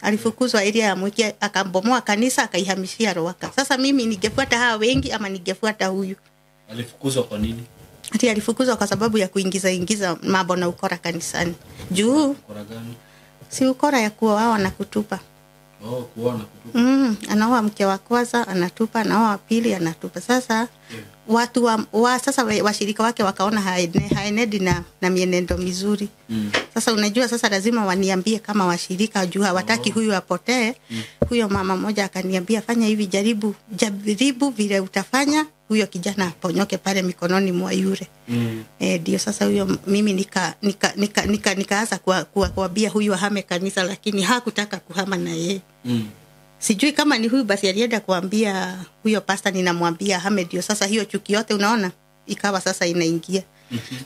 alifukuzwa area ya Mwiki, akambomoa kanisa akaihamishia Roaka. Sasa mimi ningefuata hawa wengi ama ningefuata huyu? Alifukuzwa kwa nini? Ati alifukuzwa kwa sababu ya kuingiza mambo na ukora kanisani. Juu ukora gani? Si ukora ya kuoa na kutupa. Kuoa na kutupa. Anaoa mke wa kwanza anatupa, anaoa wa pili anatupa. Sasa watu sasa washirika wake wakaona haenedi na mienendo mizuri. Sasa unajua sasa lazima waniambie kama washirika juu hawataki huyu apotee. Huyo mama mmoja akaniambia, fanya hivi, jaribu vile utafanya huyo kijana aponyoke pale mikononi mwa yule. Ndio sasa huyo mimi nikaanza kuambia huyu ahame kanisa, lakini hakutaka kuhama na yeye. Sijui kama ni huyu basi alienda kuambia huyo pastor, ninamwambia ahame. Ndio sasa hiyo chuki yote unaona ikawa sasa inaingia.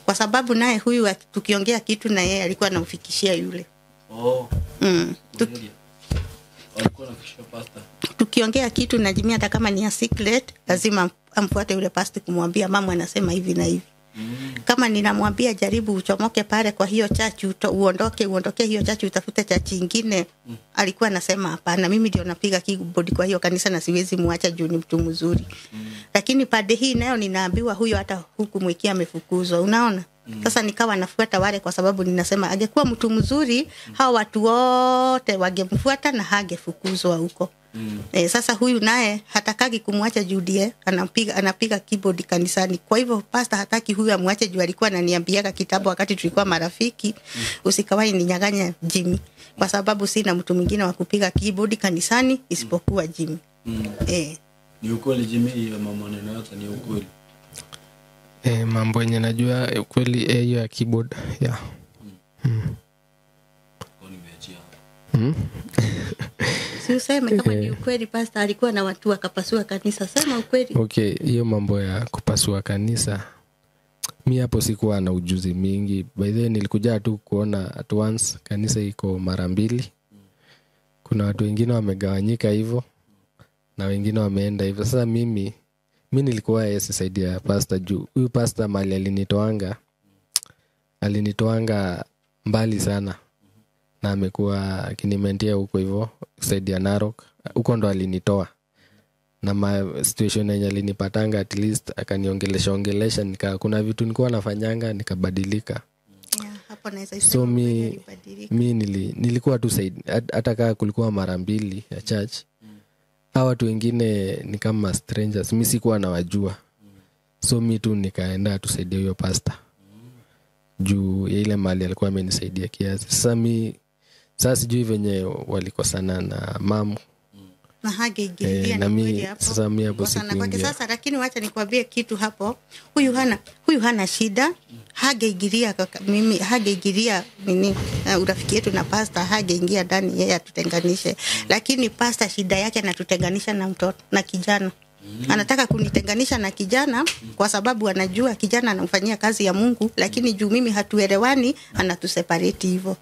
Kwa sababu naye huyu tukiongea kitu na yeye alikuwa anamfikishia yule. Alikuwa anafikishia pastor. Tukiongea kitu na Jimmy hata kama ni a secret lazima amfuate yule pastor kumwambia mama anasema hivi na hivi. Kama ninamwambia jaribu uchomoke pale kwa hiyo chachi uondoke hiyo chachi utafute chachi nyingine, alikuwa anasema hapana, mimi ndio napiga keyboard kwa hiyo kanisa na siwezi muacha juu ni mtu mzuri. Lakini pande hii nayo ninaambiwa huyo hata huku Mwiki amefukuzwa, unaona? Sasa nikawa nafuata wale kwa sababu ninasema angekuwa mtu mzuri hao watu wote wangemfuata na hangefukuzwa huko. Sasa huyu naye hatakagi kumwacha Judie, anapiga keyboard kanisani. Kwa hivyo pastor hataki huyu amwache juu alikuwa ananiambiaga kitabu wakati tulikuwa marafiki, usikawai ninyang'anya Jimmy kwa sababu sina mtu mwingine wa kupiga keyboard kanisani isipokuwa Jimmy. Ni ukweli Jimmy, hiyo maneno yote ni ukweli? Mambo yenye najua ukweli hiyo ya keyboard Si useme kama ni ukweli pastor alikuwa na watu akapasua kanisa, sema ukweli. Okay, hiyo mambo ya kupasua kanisa mimi hapo sikuwa na ujuzi mingi. By the way nilikuja tu kuona at once kanisa iko mara mbili. Kuna watu wengine wamegawanyika hivyo na wengine wameenda hivyo. Sasa mimi nilikuwa saidia pastor juu huyu pastor mali alinitoanga mbali sana, na amekuwa akinimentia huko hivyo kusaidia Narok. Huko ndo alinitoa na situation yenye alinipatanga, at least akaniongelesha kuna vitu nilikuwa nafanyanga nikabadilika. Hapo naweza So nilikuwa tu hata kama kulikuwa mara mbili ya church. Hawa watu wengine ni kama strangers, mimi sikuwa nawajua. So mimi tu nikaenda tusaidia huyo pastor juu ya ile mali alikuwa amenisaidia kiasi. Sasa sijui venye walikosana na mamu na hangeingilia na mimi hapo. Sasa mimi hapo sikuingia. Sasa lakini wacha nikwambie kitu hapo. Huyu hana shida. Hangeingilia nini urafiki yetu na pastor, hangeingia ndani yeye atutenganishe. Lakini pastor shida yake anatutenganisha na mtoto na kijana. Anataka kunitenganisha na kijana kwa sababu anajua kijana anamfanyia kazi ya Mungu, lakini juu mimi hatuelewani anatuseparate hivyo.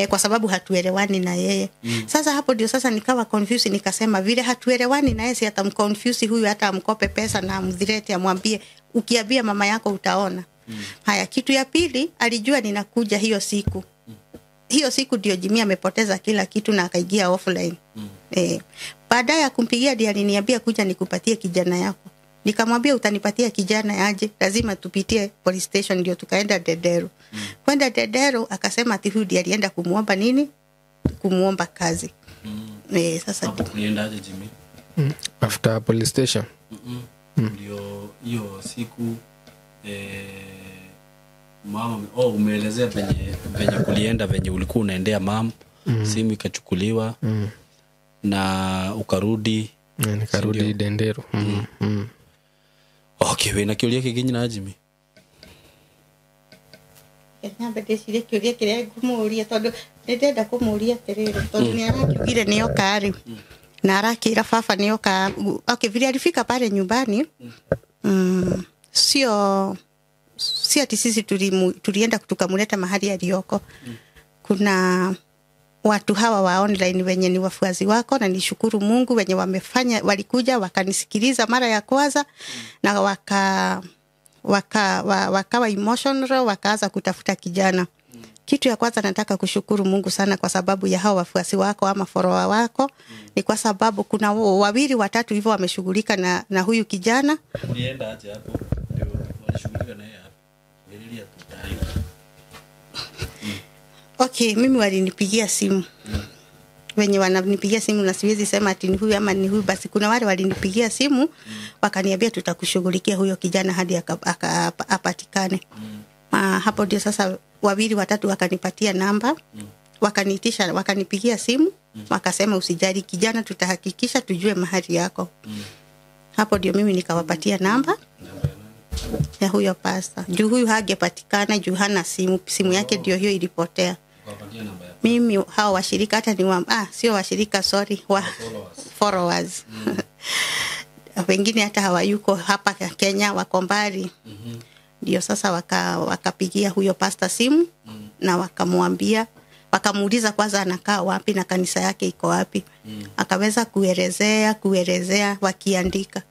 Kwa sababu hatuelewani na yeye. Sasa hapo ndio sasa nikawa confused, nikasema vile hatuelewani na yeye si atamconfuse huyu, hata amkope pesa na amdhirete amwambie ukiambia mama yako utaona. Haya, kitu ya pili alijua ninakuja hiyo siku. Hiyo siku ndio Jimmy amepoteza kila kitu na akaingia offline. Baada ya kumpigia ndiye aliniambia kuja nikupatie kijana yako. Nikamwambia utanipatia kijana aje? Lazima tupitie police station. Ndio tukaenda Dedero. Kwenda Dedero akasema ati huyu ndiye alienda kumuomba nini? Kumuomba kazi. Sasa hapo kulienda aje Jimmy? After police station. Ndio hiyo siku Mama umeelezea venye kulienda, venye ulikuwa unaendea mama, simu ikachukuliwa na ukarudi. Nikarudi Dendero. Okay, wewe na kiulia kiginyi na Jimmy. Nyambete ciria kiuria kiria ngumuria tondu ndenda kumuria tiriri tondu ni arakugire ni okari na arakira baba ni oka. Okay, vile alifika pale nyumbani sio ati sisi tulienda tukamuleta mahali aliyoko. Kuna watu hawa wa online wenye ni wafuazi wako, na nishukuru Mungu wenye wamefanya, walikuja wakanisikiliza mara ya kwanza na wakawa emotional, wakaanza kutafuta kijana. Kitu ya kwanza nataka kushukuru Mungu sana kwa sababu ya hao wafuasi wako ama follower wako. Ni kwa sababu kuna wawili watatu hivyo wameshughulika na huyu kijana. Nienda aje hapo ndio wanashughulika na yeye hapo. Nililia tutai. Okay, mimi walinipigia simu. Wenye wananipigia simu na siwezi sema ati ni huyu ama ni huyu, basi kuna wale walinipigia simu wakaniambia tutakushughulikia huyo kijana hadi apatikane. Hapo ndio sasa wawili watatu wakanipatia namba, wakaniitisha, wakanipigia simu, wakasema usijali kijana, tutahakikisha tujue mahali yako. Hapo ndio mimi nikawapatia namba ya huyo pasta. Juu huyu hagepatikana, juu hana simu yake ndio hiyo ilipotea. Mimi hao washirika hata ni sio washirika, sorry, followers. Wengine hata hawayuko hapa Kenya, wako mbali. Ndio sasa wakapigia huyo pasta simu na wakamwambia, wakamuuliza kwanza anakaa wapi na kanisa yake iko wapi. Akaweza kuelezea wakiandika.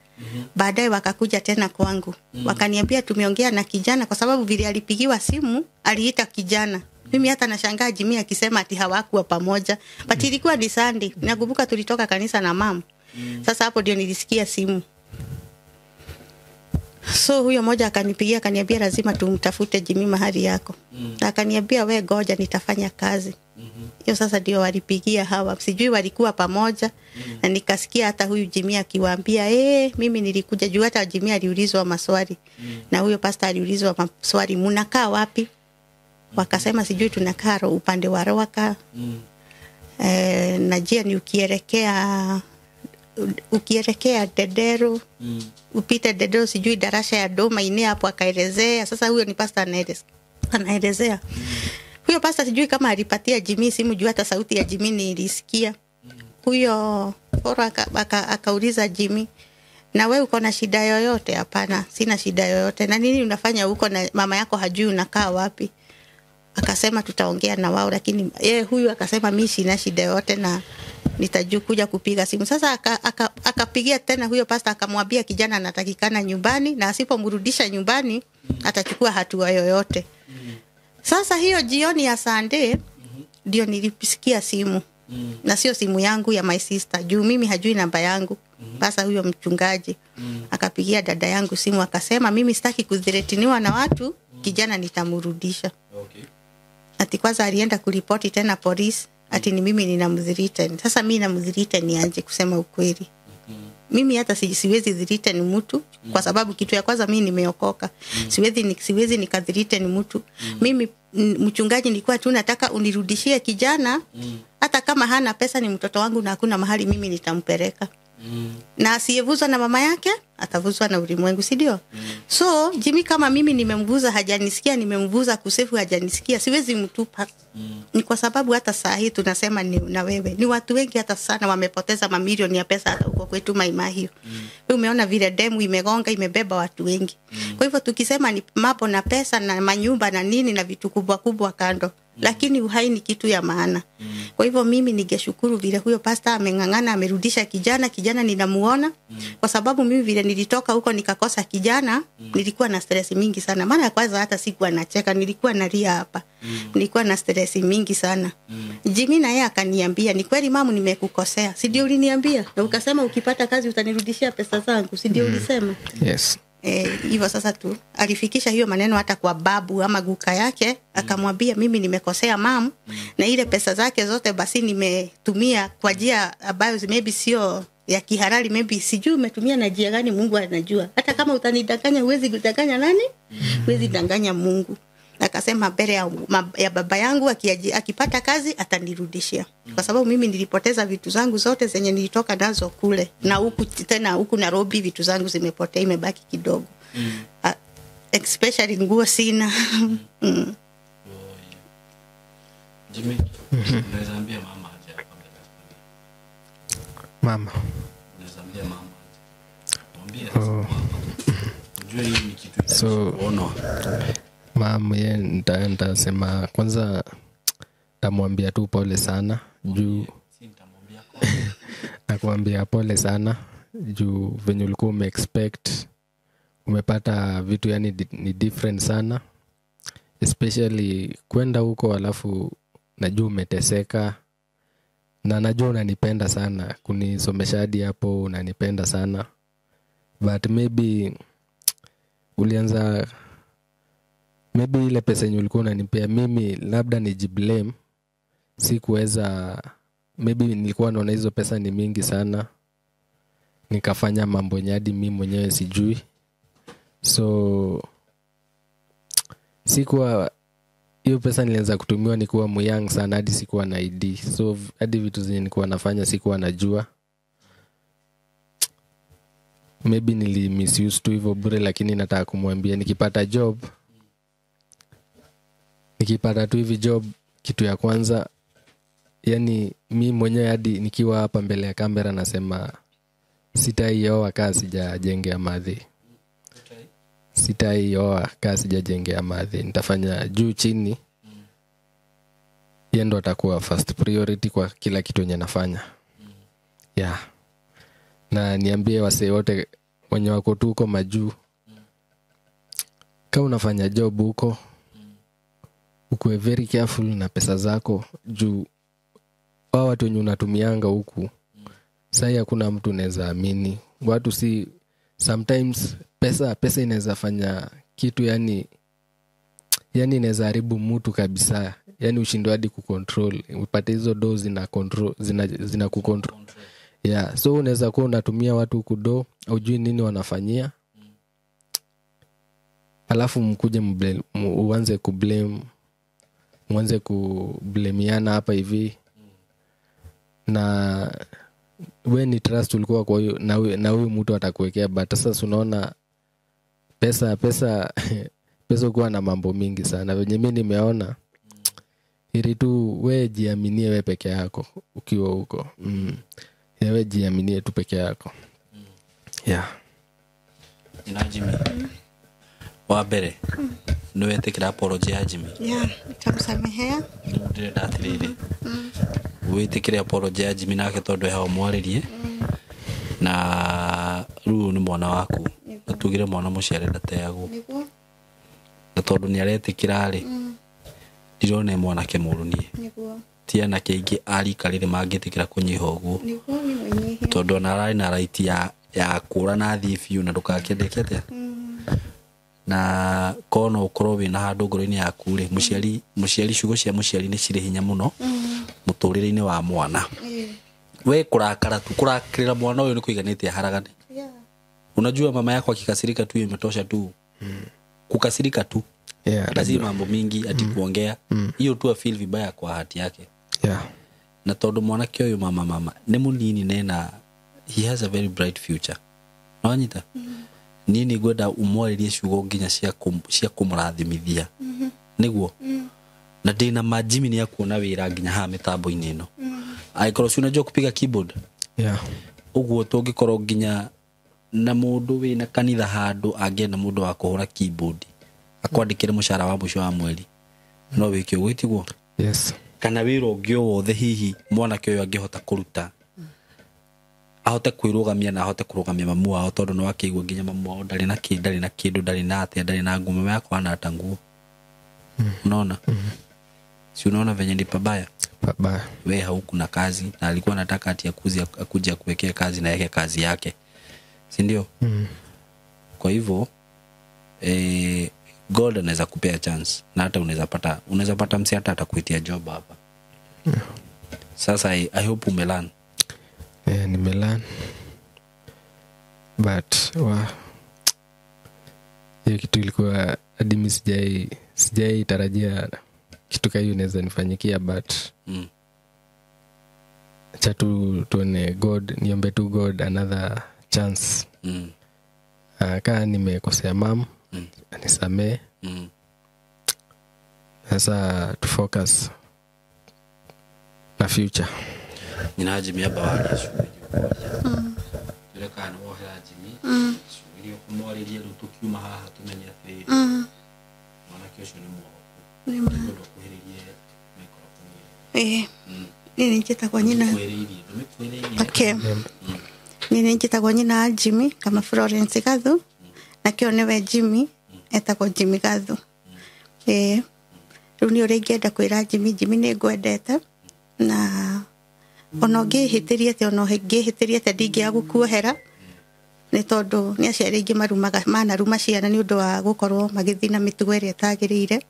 Baadaye wakakuja tena kwangu. Wakaniambia tumeongea na kijana, kwa sababu vile alipigiwa simu aliita kijana. Mimi hata nashangaa Jimmy akisema ati hawakuwa pamoja. But ilikuwa ni Sunday. Nakumbuka tulitoka kanisa na mama. Sasa hapo ndio nilisikia simu. So huyo mmoja akanipigia akaniambia lazima tumtafute Jimmy mahali yako. Akaniambia we goja nitafanya kazi. Hiyo sasa ndio walipigia hawa. Sijui walikuwa pamoja. Na nikasikia hata huyu Jimmy akiwaambia mimi nilikuja juu. Hata Jimmy aliulizwa maswali. Na huyo pastor aliulizwa maswali, mnakaa wapi? Wakasema sijui tunakaa upande wa Roaka. Na jia ni ukielekea Dendero. Upite Dendero sijui darasha ya Doma ine hapo, akaelezea. Sasa huyo ni pastor anaelezea. Huyo pastor sijui kama alipatia Jimmy simu juu hata sauti ya Jimmy nilisikia. Huyo akauliza Jimmy, na wewe uko na shida yoyote? Hapana, sina shida yoyote. Na nini unafanya huko na mama yako hajui unakaa wapi? Akasema tutaongea na wao, lakini huyu akasema mimi sina shida yote na nitajua kuja kupiga simu. Sasa akapigia tena huyo pastor akamwambia kijana anatakikana nyumbani na asipomrudisha nyumbani atachukua hatua yoyote. Sasa hiyo jioni ya Sunday ndio nilisikia simu. Na sio simu yangu, ya my sister. Juu mimi hajui namba yangu. Sasa huyo mchungaji akapigia dada yangu simu akasema mimi sitaki kudhiretiniwa na watu, kijana nitamrudisha. Okay. Ati kwanza alienda kuripoti tena polisi ati ni mimi ninamdhiriten. Sasa mimi namdhiriten nianje kusema ukweli. Mimi hata siwezi dhiriten mtu kwa sababu kitu ya kwanza mimi nimeokoka. Siwezi nikadhiriten mtu. Mimi mchungaji nilikuwa tu nataka unirudishie kijana, hata kama hana pesa, ni mtoto wangu na hakuna mahali mimi nitampeleka. Na asiyevuzwa na mama yake atavuzwa na ulimwengu, si ndio? So Jimmy kama mimi nimemvuza hajanisikia, nimemvuza kusefu hajanisikia, siwezi mtupa. Ni kwa sababu hata saa hii tunasema ni na wewe. Ni watu wengi hata sana wamepoteza mamilioni ya pesa hata huko kwetu Maimahio. Wewe umeona vile demu imegonga, imebeba watu wengi. Kwa hivyo tukisema ni mambo na pesa na manyumba na nini na vitu kubwa kubwa kando, lakini uhai ni kitu ya maana. Kwa hivyo mimi ningeshukuru vile huyo pastor amengangana, amerudisha kijana ninamuona. Kwa sababu mimi vile nilitoka huko nikakosa kijana, nilikuwa na stress mingi sana. Maana kwanza hata sikuwa nacheka, nilikuwa nalia hapa. Nilikuwa na stress mingi sana. Jimmy na yeye akaniambia, ni kweli mamu nimekukosea. Si ndio uliniambia? Na ukasema ukipata kazi utanirudishia pesa zangu. Si ndio ulisema? Yes. Hivyo sasa tu alifikisha hiyo maneno hata kwa babu ama guka yake, akamwambia mimi nimekosea na ile pesa zake zote basi nimetumia kwa njia ambayo maybe sio ya kihalali, maybe sijui umetumia na njia gani, Mungu anajua. Hata kama utanidanganya, huwezi kudanganya nani? Huwezi danganya Mungu. Akasema mbele ya baba yangu akipata kazi atanirudishia, kwa sababu mimi nilipoteza vitu zangu zote zenye nilitoka nazo kule, na huku Nairobi vitu zangu zimepotea, imebaki kidogo. Especially nguo sina. Jimmy, unaweza ambia mama aje hapa mbele? Mama. Unaweza ambia mama. Mwambie. Unajua hii ni kitu ono. Mama yeye nitasema kwanza tamwambia tu pole sana juu nakuambia pole sana juu venye ulikuwa umeexpect umepata vitu yani ni different sana, especially kwenda huko alafu najua umeteseka na najua unanipenda sana kunisomesha hadi hapo, unanipenda sana, but maybe ulianza maybe ile pesa yenye ulikuwa unanipea mimi labda nijiblame, sikuweza, maybe nilikuwa naona hizo pesa ni mingi sana nikafanya mambo nyadi mimi mwenyewe sijui, so sikuwa hiyo pesa nilianza kutumiwa nikiwa myang sana hadi sikuwa na ID, so hadi vitu zenye nilikuwa nafanya sikuwa najua, maybe misuse tu hivyo bure, lakini nataka kumwambia nikipata tu hivi job, kitu ya kwanza yani mimi mwenyewe hadi nikiwa hapa mbele ya kamera nasema sitaioa kama sijajengea madhi. Sitaioa kama sijajengea madhi. Nitafanya juu chini. Yeye ndo atakuwa first priority kwa kila kitu yenye nafanya. Yeah. Na niambie wasee wote wenye wako tu huko majuu, kama unafanya job huko ukuwe very careful na pesa zako juu hao watu wenye unatumianga huku sasa hakuna mtu unaweza amini. Watu si sometimes pesa inaweza fanya kitu yani inaweza haribu mtu kabisa. Yani ushindwe hadi kucontrol. Upate hizo dozi na control zina kucontrol. Yeah, so unaweza kuwa unatumia watu huku do hujui nini wanafanyia. Alafu mkuje uanze kublameana hapa hivi. Na we ni trust ulikuwa kwa hiyo na huyu mtu atakuwekea, but sasa unaona pesa kuwa na mambo mingi sana. Venye mimi nimeona ili tu we jiaminie we peke yako ukiwa huko. Ya we jiaminie tu peke yako. Yeah. Jimmy. Wabere. Niwete kila apology ya Jimmy. Yeah, nitamsamehea. Ndio datirire. Wete kila apology ya Jimmy nake tondu hao mwaririe. Na ruu ni mwana waku. Atugire mwana muciare ndateagwo. Niguo. Na tondu ni arete kirari. Ndirone mwana ke murunie. Niguo. Tiana keingi ari karire mangitikira kunyiha uguo. Niguo ni mwenyehe. Tondu na rai na right ya kura na thibiu na ndukakendekete. Na kono ukoro wina handu ngoro-ini yaku ri muciari ciugo cia muciari ni ciri hinya muno muturire-ini wa mwana. We kurakara tu kurakirira mwana uyu ni kuiganite haragane. Unajua mama yako akikasirika tu imetosha tu. Kukasirika tu. Lazima mambo mingi ati kuongea. Hiyo tu feel vibaya kwa hati yake. Na tondu mwana kioyo mama ni munini nena, he has a very bright future. Nawanyita. Nini gwenda umwaririe ciugo nginya cia kumurathimithia. Niguo. Na ndina majimi ni akuona wira nginya ha mitambo-ini ino. Aikoro ciuna jo kupiga keyboard. Uguo tungikorwo nginya na mundu wina kanitha handu angena mundu wa kuhura keyboard akwandikire mushara wa musho wa mweri no wiki gwitiguo. Kana wira ungio wothe hihi mwana kioyo angihota kuruta ahote kwirugamia na ahote kurugamia mamu wao tondu no akigwa nginya mamu wao ndari na kindu ndari na ate ndari na ngumo yako ana tanguo. Unaona? Si unaona venye ndi pabaya? We hauku na kazi na alikuwa anataka ati akuja kuwekea kazi na yake kazi yake. Si ndio? Kwa hivyo God anaweza kupea chance na hata unaweza pata msi hata atakuitia job hapa. Sasa I hope umelan. Nimelan. but hiyo kitu ilikuwa hadi mimi sijai tarajia kitu kama hiyo inaweza nifanyikia, but acha tuone God, niombe tu God another chance. Kama nimekosea mam, anisamee. Sasa tu focus na future. Ninajimia bawari shule. Kana wo hera jimi. Shule kumoririe rutukiuma haha tumenye athi. Mwana kesho ni mwo. Ni mwana kuhiririe microphone. Nini njitagwo nyina? Okay. Nini njitagwo nyina Jimmy kama Florence Gathu. Na kio niwe Jimmy etagwo Jimmy Gathu. Riu ni uringienda kwira Jimmy ni ngwendete na ono ngihitirie te ono ngihitirie te ndingia gukuohera ni tondu ni aciari ingi marumaga manaruma ciana ni undu wa gukorwo magithina mitugo iria tagirire.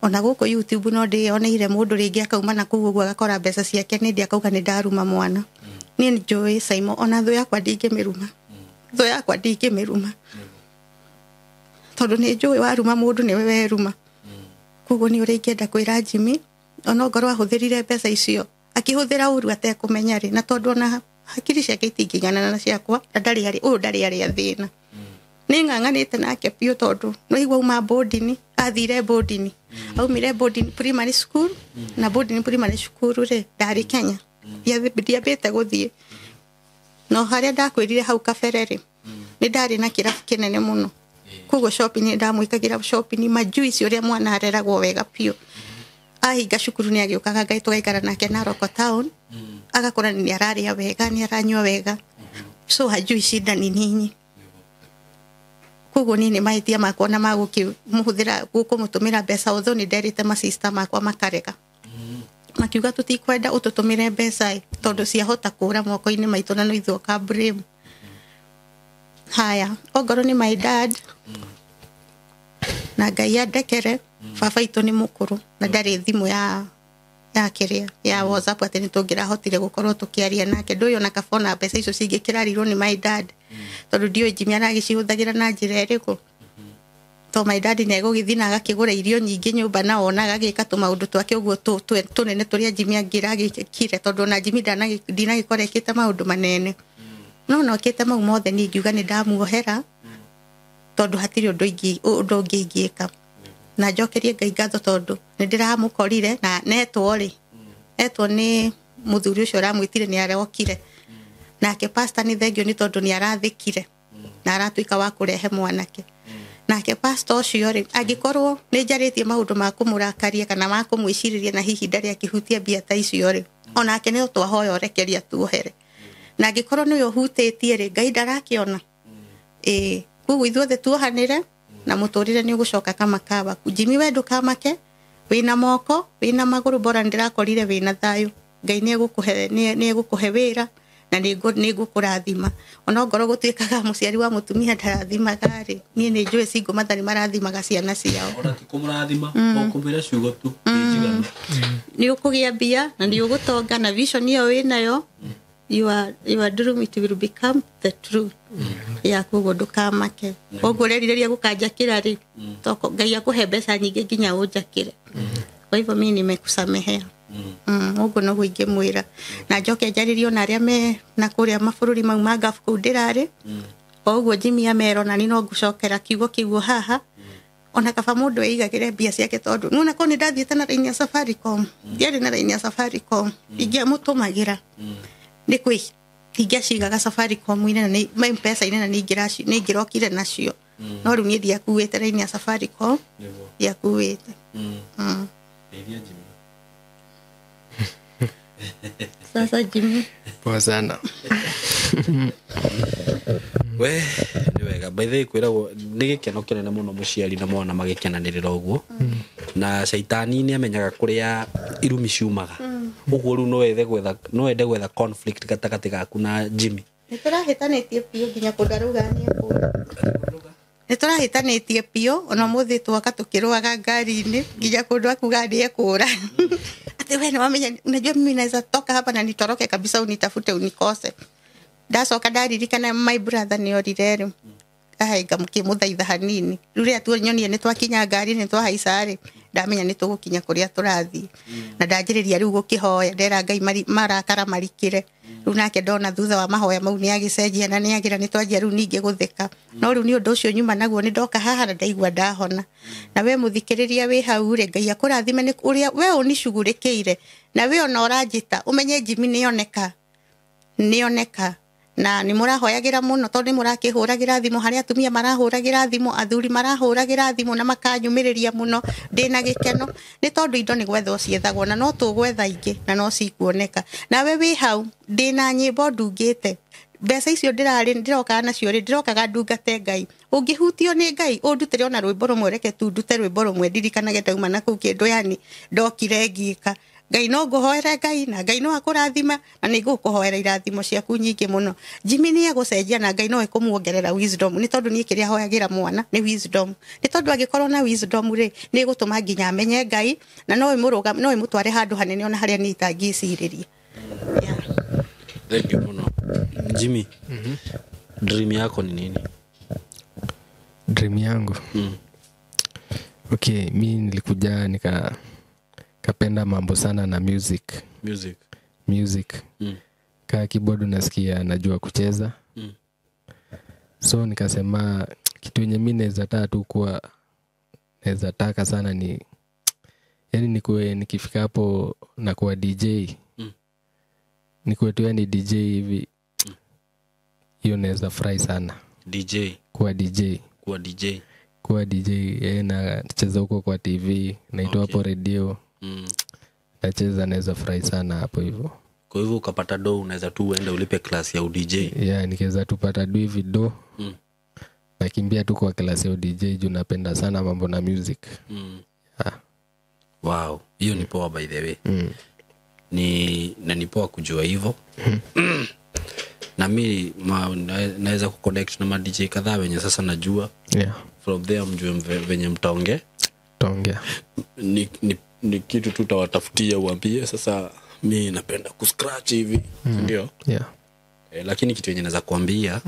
Ona guko YouTube no ndioneire mundu ringi akauma na kugu gwa gakora mbeca ciake ni ndia akauga ni ndaruma mwana. Ni njui Simon ona thu yakwa ndingimiruma. Thu yakwa ndingimiruma. Tondu ni njui waruma mundu ni wewe ruma. Kugu ni uringienda kwira Jimmy ona ngorwo ahuthirire mbeca icio akihuthira uru atekumenya ri na tondu ona hakiri ciake itingingana na ciakwa ndari ari athina ni nganganite nake pio tondu no igwa uma boarding athire boarding aumire boarding primary school na boarding primary school ri ndari Kenya ya bete guthie no haria ndakwirire hau kaferere ni ndari na kirafu kinene muno kugo shopping ni ndamwikagira shopping majuice uria mwana areragwo wega pio ahinga cukuru ni agiukaga ngai tugaikara nake Narok town agakora ni araria wega ni aranywa wega so hajui shida ni nini kugo nini maitia makwa na maguki muhuthira gukumutumira mbeca utho ni nderite ma sister makwa makareka makiuga tutikwenda ututumire mbeca tondu ciahota kura moko-ini maitu na no ithuka brave haya ogoro ni my dad na ngai andekere baba itu ni mukuru na ndari thimu ya kiria ya WhatsApp ati ni tungira hotire gukorwo tukiaria nake nduyo na kabona mbeca icio cingikirarirwo ni my dad tondu ndio Jimmy aragicihuthagira na njira iriku to my dad ni egugithina agakigura irio nyingi nyumba na ona agagika tumaundu twake uguo tunene turia Jimmy angiragikire tondu na Jimmy ndinagikorekite maundu manene no kite mau mothe ni ngiuga ni ndamuohera tondu hatiri undu ngiika na njokerie ngai ngatho tondu ni ndiramukorire na netwo ni muthuri ucio ramwitire ni arokire nake pastor ni thengio ni tondu ni arathikire na aratuika wa kurehe mwanake nake pastor ucio agikorwo ni njaritie maundu ma kumurakaria kana ma kumwiciriria na hihi ndari akihutia bia ta icio onake ni twahoya orekeria tuohere na agikorwo ni uhutitie ngai ndarakiona kugu ithuothe tuohanire na muturire ni ugucoka kama kawa Jimmy we ndukamake wina moko wina maguru bora ndirakorire wina thayo ngai ni egukuhe wira na ni ngukurathima ona ngoro gutwikaga muciari wa mutumia ndarathimaga ri ni njui singo mathari marathimaga ciana ciao ona tikumurathima okumira ciugo tu ni ukugia bia na ni ugutonga na vision iyo winayo your dream it will become the truth ya kugo ndukamake ogureriria gukanjakira ri toko ngai akuhe mbeca nyingi nginya unjakire kwa hivyo mimi nimekusamehea ugo no guingi mwira na njoke njaririo na aria me na kuria mabururi mau magafu kuu ndirari oguo Jimmy amero na ni no ngucokera kiugo kiugo haha ona kaba mundu eigagire bia ciake tondu nuna ko ni ndathiete na raini ya Safaricom ndiari na raini ya Safaricom ingia mutumagira ni kwi ingia cigaga Safaricom ine na ni M-Pesa ine na ni ngirokire nacio no riu ni ndia kuwete raini ya Safaricom ya kuwete ndeithia Jimmy sasa Jimmy poa sana we ni wega by the way kwiragwo ni gikeno kinene muno muciari na mwana magikenanirira uguo na shaitani ni amenyaga kuria irumi ciumaga uguo ru no wende gwetha conflict gatagati gaku na Jimmy niturahitanĩtie pio nginya kundarugania kura niturahitanĩtie pio ona muthi twaka tukirwaga ngari-ini nginya kundu akuga ndie kura ati wewe wamenya unajua mimi naweza toka hapa na nitoroke kabisa unitafute unikose ndacoka ndaririkana my brother nĩ orire kahenga mũkĩmũthaitha hanini rĩrĩa tuonyonie nĩ twakinya ngari nĩ twahaica rĩ ndamenya nĩ tũgũkinya kũrĩa tũrathiĩ na ndanjĩrĩria rĩu gũkĩhoya ndera Ngai marakara marikĩre rĩu nake ndona thutha wa mahoya mau nĩ agĩcenjia na nĩ agira nĩ twanjia rĩu ningĩ gũtheka no rĩu nĩ ũndũ ũcio nyuma naguo nĩ ndoka haha na ndaigua ndahona na we mũthikĩrĩria wĩ hau rĩ Ngai akũrathime nĩ ũrĩa we ũnicugurĩkĩire na we ona ũranjĩta ũmenye Jimmy nĩoneka na nĩ mũrahoyagĩra mũno tondũ nĩ mũrakĩhũragĩra thimũ harĩa atumia marahũragĩra thimũ athuri marahũragĩra thimũ na makanyumĩrĩria mũno ndĩna gĩkeno nĩ tondũ indo nĩ gwethwo ciethagwo na no tũgwetha ingĩ na no cikuoneka nawe wĩ hau ndĩna nyĩmbo ndungĩte mbeca icio ndĩrokaga nacio rĩ ndĩrokaga ndungate Ngai ũngĩhutio nĩ Ngai ũndutĩre ona rwĩmbo rũmwe reke tu ndute rwĩmbo rũmwe ndirikanage ndauma na kũu kĩndũ yani ndokire ngĩka Ngai no ngũhoere Ngai na Ngai no akũrathima na nĩ ngũkũhoera irathimo ciaku nyingĩ mũno Jimmy nĩ egũcenjia na Ngai no ekũmuongerera wisdom nĩ tondũ niĩ kĩrĩa hoyagĩra mwana nĩ wisdom nĩ tondũ angĩkorwo na wisdom rĩ nĩ gũtũma nginya amenye Ngai na no ĩmũtware handũ hanene ona harĩa niĩ itangĩcirĩria Thank you mũno Jimmy dream yako ni nini Dream yangu okay mimi nilikuja kapenda mambo sana na music kaa keyboard nasikia najua kucheza so nikasema kitu yenye mimi naweza taka sana ni yani nikuwe nikifika hapo na kuwa DJ nikuwe tu yani DJ hivi hiyo naweza furahi sana kuwa DJ na cheza huko kwa TV naitoa hapo radio nacheza naweza furahi sana hapo hivyo kwa hivyo ukapata do unaweza tu uende ulipe class ya DJ nikiweza tupata do hivi do nakimbia tu kwa class ya DJ juu napenda sana mambo na music wow hiyo ni poa by the way ni poa kujua hivyo na mimi naweza kuconnect na ma DJ kadhaa wenye sasa najua from there mjue venye mtaongea ni kitu tu tawatafutia uambie sasa mimi napenda kuscratch hivi ndio lakini kitu yenye naweza kuambia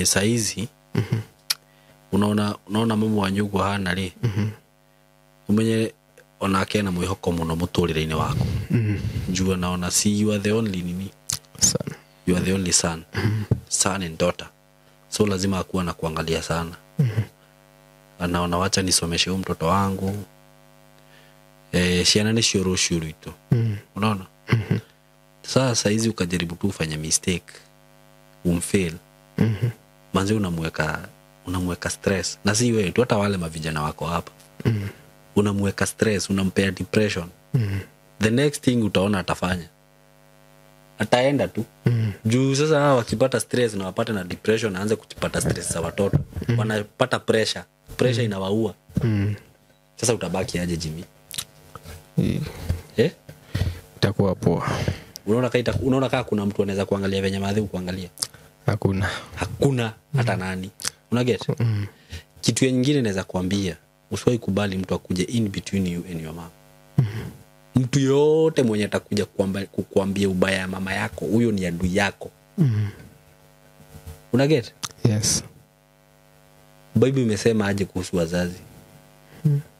saizi unaona mama wa nyugo hana ri umenye onake na mwihoko muno muturire-ini wako jua naona si you are the only son you are the only son and daughter so lazima akuwa na kuangalia sana anaona wacha nisomeshe huyu mtoto wangu shiana ni shuru itu unaona sasa hizi ukajaribu tu ufanye mistake umfail manze unamweka stress na si wewe tu hata wale mavijana wako hapa unamweka stress unampea depression the next thing utaona atafanya ataenda tu juu sasa wakipata stress na wapata na depression aanze kupata stress za watoto wanapata pressure inawaua sasa utabaki aje Jimmy itakuwa poa unaona kama kuna mtu anaweza kuangalia venye madhi kuangalia hakuna hata nani una get kitu kingine naweza kuambia usiwahi kubali mtu akuje in between you and your mom mtu yote mwenye atakuja kukuambia ubaya ya mama yako huyo ni adui yako una get yes Bible imesema aje kuhusu wazazi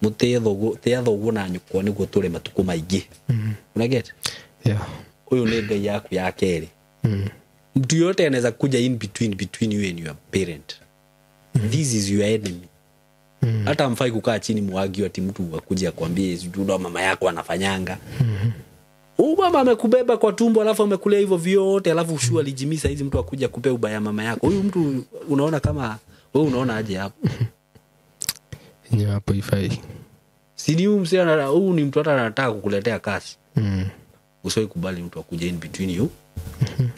mutetho na nyuko niguo tule matuko maingĩ una get huyo ni Ngai yaku ya keri mtu yote anaweza kuja in between you and your parent this is your enemy hata mfai kukaa chini muagio ati mtu akuje akwambie ndio mama yako anafanyanga mama amekubeba kwa tumbo alafu amekulea hivyo vyote alafu ushua lijimisa hizi mtu akuja kupea ubaya mama yako huyu mtu unaona kama wewe unaona aje hapo hapo ifai si ni msichana huyu ni mtu hata anataka kukuletea kasi usiwahi kubali mtu akuje in between you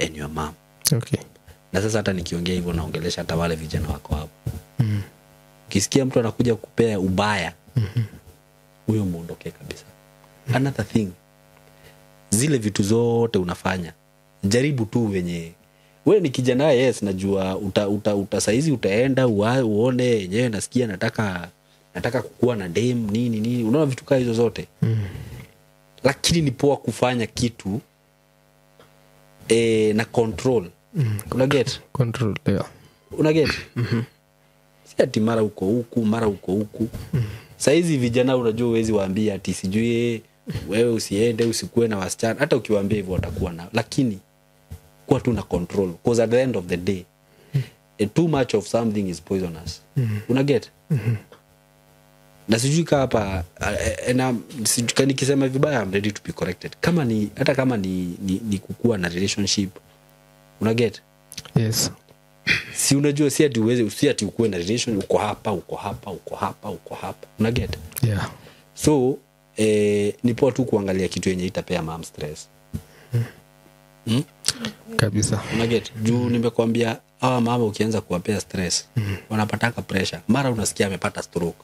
and your mom okay na sasa hata nikiongea hivyo naongelesha hata wale vijana wako hapo ukisikia mtu anakuja kukupea ubaya huyo muondoke kabisa another thing zile vitu zote unafanya jaribu tu wenye wewe ni kijana yes najua saizi utaenda uone yenyewe nasikia nataka kukua na dem nini unaona vitu kama hizo zote lakini ni poa kufanya kitu na control. Una get? Control, yeah. Una get? Si ati mara uko huku. Saizi vijana unajua uwezi waambia ati sijui wewe usiende usikue na wasichana. Hata ukiwaambia hivyo watakuwa na. Lakini kuwa tu na control, because at the end of the day too much of something is poisonous. Una get? Na sijui hapa na nikisema vibaya I'm ready to be corrected. Kama ni hata kama ni kukua na relationship. Una get? Yes. Si unajua si ati uweze ati ukue na relation uko hapa. Una get? Yeah. So ni poa tu kuangalia kitu yenye itapea mom stress. Kabisa. Una get? Juu nimekwambia hawa mama ukianza kuwapea stress wanapataka pressure. Mara unasikia amepata stroke.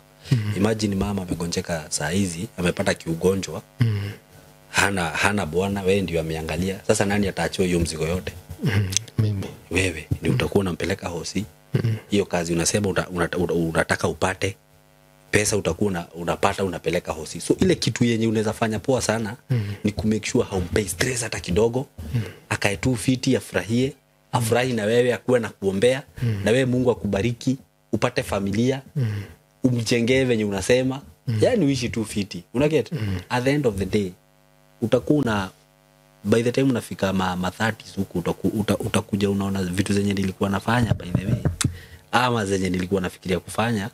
Imagine mama amegonjeka saa hizi, amepata kiugonjwa. Hana bwana, wewe ndio ameangalia. Sasa nani ataachia hiyo mzigo yote? Mimi. Wewe ndio utakuwa unampeleka hosi. Hiyo kazi unasema unataka upate pesa, utakuwa unapata unapeleka hosi. So ile kitu yenye unaweza fanya poa sana ni ku make sure haumpei stress hata kidogo. Akae tu fiti, afurahie, afurahi na wewe, akuwe na kuombea na wewe Mungu akubariki, upate familia, umjengee venye unasema. Yaani uishi tu fiti. Una get? At the end of the day utakuwa by the time unafika ma 30s huko utakuja unaona vitu zenye nilikuwa nafanya by the way ama zenye nilikuwa nafikiria kufanya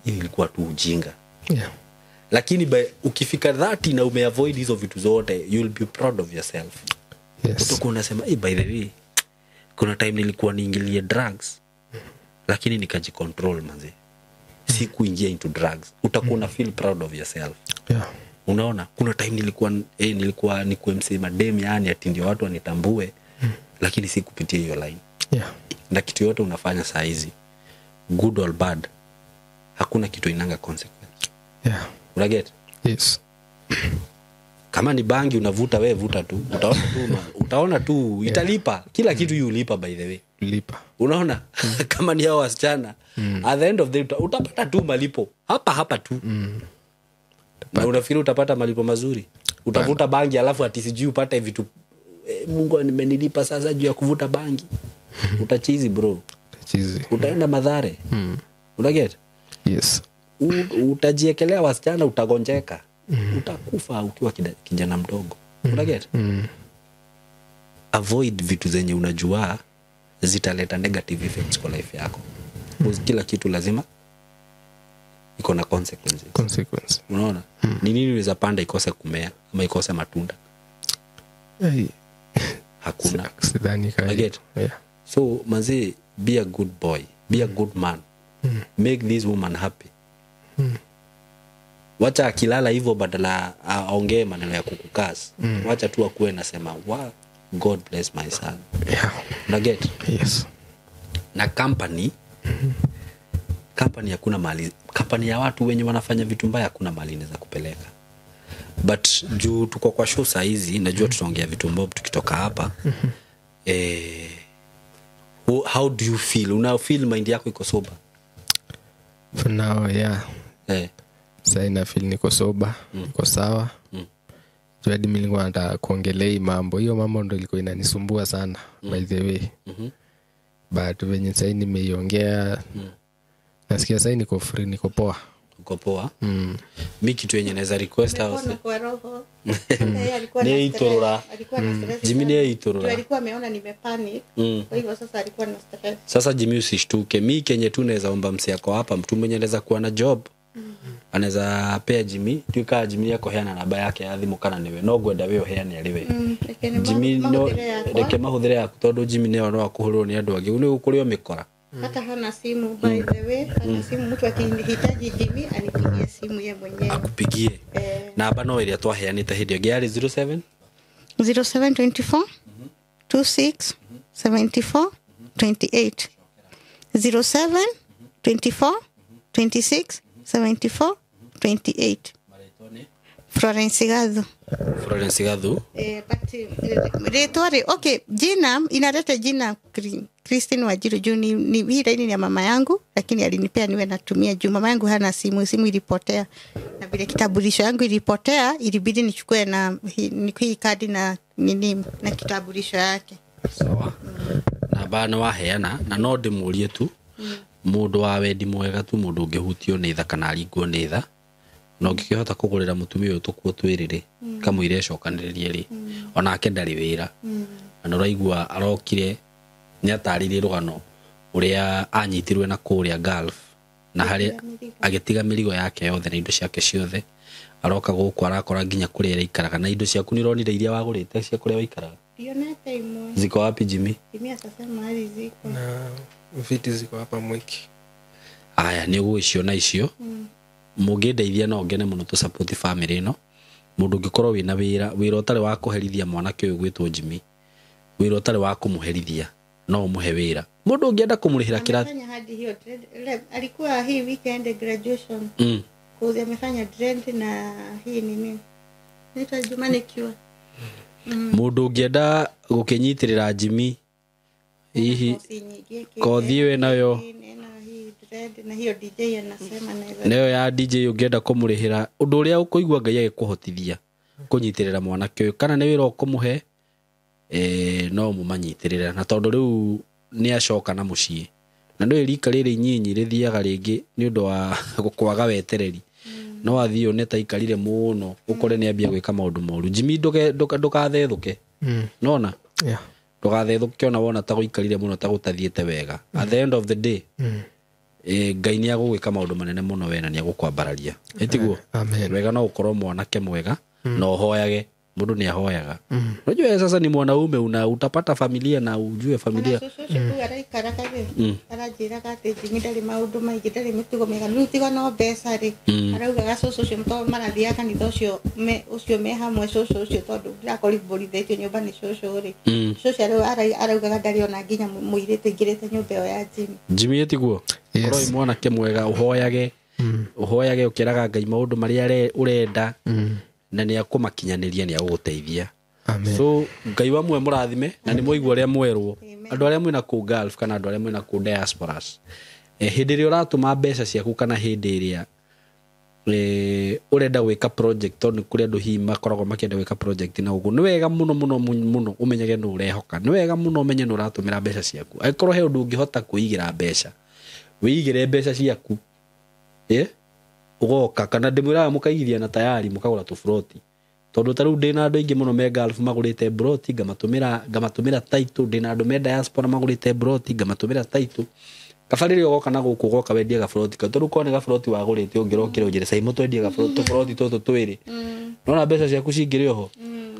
ilikuwa tu ujinga. Yeah. Lakini ukifika 30 na umeavoid hizo vitu zote, you'll be proud of yourself. Yes. Utakuwa unasema by the way kuna time nilikuwa niingilie drugs lakini nikajicontrol manze. Sikuingia into drugs. Utakuwa na feel proud of yourself. Yeah. Unaona kuna time nilikuwa msema dem, yani ati ndio watu wanitambue lakini si kupitia hiyo line. Yeah. Na kitu yote unafanya saa hizi good or bad hakuna kitu inanga consequence. Yeah. Una get? Yes. Kama ni bangi unavuta, wewe vuta tu. Utaona tu italipa. Kila kitu yulipa by the way. Lipa. Unaona? Kama ni hao wasichana at the end of the day utapata tu malipo. Hapa tu. Na unafikiri utapata malipo mazuri? Utavuta bangi alafu ati sijui upate vitu Mungu amenilipa sasa juu ya kuvuta bangi. Utachizi bro. Utachizi. Utaenda madhare. Una get? Yes. Utajiekelea wasichana, utagonjeka. Utakufa ukiwa kijana mdogo. Una get? Avoid vitu zenye unajua zitaleta negative effects kwa life yako. Kila kitu lazima iko na consequences. Unaona? Ni nini unaweza panda ikose kumea ama ikose matunda? Hakuna. Sidhani kama. Yeah. So manzi, be a good boy, be a good man. Make this woman happy. Wacha akilala hivyo badala aongee maneno ya kukukasi. Wacha tu akuwe nasema, "Wow, God bless my son." Yeah. Una get? Yes. Na company hakuna mali. Company ya watu wenye wanafanya vitu mbaya hakuna mali inaweza kupeleka. But juu tuko kwa show saa hizi, najua tutaongea vitu mbaya tukitoka hapa. How do you feel? Una feel mind yako iko sober? For now, yeah. Sasa ina feel niko sober, niko sawa. Jadi mimi nilikuwa nataka kuongelea mambo. Hiyo mambo ndio ilikuwa inanisumbua sana by the way. But when sasa nimeiongea nasikia sasa niko free, niko poa. Uko poa? Mimi kitu yenye naweza request house. Ni itorora. Jimmy ni itorora. Alikuwa ameona nimepanic. Kwa hivyo sasa alikuwa na stress. Sasa Jimmy usishtuke. Mimi kenye tu naweza omba msi yako hapa, mtu mwenye anaweza kuwa na job. Anaweza pea Jimmy, tuika Jimmy yako heana namba yake ya thimu kana niwe. No gwenda wewe heane aliwe. Jimmy no reke mahudhire yaku tondu Jimmy ne ono akuhurwo ni andu angi. Uni ukurio mikora. Hata hana simu by the way, hana simu. Mtu akihitaji Jimmy anipigie simu yeye mwenyewe. Akupigie. Namba no iria twaheanite hindi ngiari 07 0724 26 74 28 0724 26 74 28. Florence Gathu. Okay, jina inaleta jina Christine Wanjiru juu ni hii ni ya mama yangu, lakini alinipea niwe natumia juu mama yangu hana simu ilipotea. Na vile kitambulisho yangu ilipotea, ilibidi nichukue na hii kadi na nini na kitambulisho yake. Sawa. Namba nĩ waheana na no ndĩmũrie tu mũndũ wa wendi mwega tu mũndũ ũngĩhutio nĩ tha kana aringwo nĩ tha no ngĩkĩhota kũgũrĩra mũtumia ũyũ tũkuo twĩrĩ kamũire cokanĩrĩrie rĩ onake ndarĩ wĩra na ũraigua arokire nĩ atarĩrie rũgano ũrĩa anyitirwe na kũrĩa Gulf na harĩa agĩtiga mĩrigo yake yothe na indo ciake ciothe aroka gũkũ arakora nginya kũrĩa ikaraga na indo ciaku nĩ ũronire iria wagũrĩte cia kũrĩa waikaraga ziko wapi Jimmy? Jimmy sasa mahali ziko na viti ziko hapa Mwiki. Aya nĩ ũgũciona icio mũngĩndeithia no ngene mũno tu support family ĩno mũndũ ũngĩkorwo wĩna wĩra ũtarĩ wa kũherithia mwanake ũyũ gwĩtwo Jimmy wĩra ũtarĩ wa kũmũherithia no ũmũhe wĩra mũndũ ũngĩenda kũmũrĩhĩra kĩrathi amefanya hadi hiyo alikuwa hii weekend graduation kwa amefanya dread na hii nini nita Jumanikiwa mũndũ ũngĩenda gũkĩnyitĩrĩra Jimmy hihi kothi we nayo na hiyo DJ anasema nayo ya DJ ũngĩenda kũmũrĩhĩra ũndũ ũrĩa ũkũigua Ngai agĩkũhotithia kũnyitĩrĩra mwanake ũyũ kana nĩ wĩra ũkũmũhe no mũmanyitĩrĩra na tondũ rĩu nĩ acoka na mũciĩ na ndio rika rĩrĩ inyinyi rĩthiaga rĩngĩ nĩ ũndũ wa kwaga wetereri no athio nĩ ta ikarire mũno ũkore nĩ ambia gwĩka maũndũ moru Jimmy ndũkathethũke nona ndũgathethũke ona wona ta gũikarire mũno ta gũtathiĩte wega at the end of the day Ngai nĩ agũgwĩka maũndũ manene mũno we na nĩ agũkwambararia etiguo wega no ũkorwo mwanake mwega na ũhoyage mundu ni ahoyaga unajua sasa ni mwanaume una utapata familia na ujue familia sio araikara kare arajira kate Jimmy ndari maundu maingi ndari mitugo mega nutigo no mbeca ri arauga gacoco cio mto marathia kanitha ucio me hamwe coco ucio tondu ndakori borithetio nyumba ni coco ri coco arauga ndari ona nginya muirite ngirite nyumba ya Jimmy etiguo korwo mwanake mwega uhoyage ukiraga Ngai maundu maria urenda na nĩ akũmakinyanĩria nĩ agũgũteithia so Ngai wa mwe mũrathime na nĩ mũigua ũrĩa mwerwo andũ arĩa mwĩna kũ Gulf kana andũ arĩa mwĩna kũ diasporas hĩndĩ ĩrĩa ũratũma mbeca ciaku kana hĩndĩ ĩrĩa ũrenda gwĩka project tondũ kũrĩ andũ hihi makoragwo makĩenda gwĩka project na ũguo nĩ wega mũno ũmenyage nũ ũrehoka nĩ wega mũno ũmenye nũ ũratũmĩra mbeca ciaku angĩkorwo he ũndũ ũngĩhota kwĩigĩra mbeca wĩigĩre mbeca ciaku ugoka kana ndimwiraga mukaigithia na tayari mukagura tu froti tondu taru ndina andu aingi muno me Gulf magurite broti ngamatumira title ndina andu me diaspora magurite broti ngamatumira title kabarire ugoka na guku ugoka wendia ga froti ka tondu kone ga froti wagurite ungirokire ujire sai mutu wendia ga froti toto twiri nona mbeca ciaku cingire oho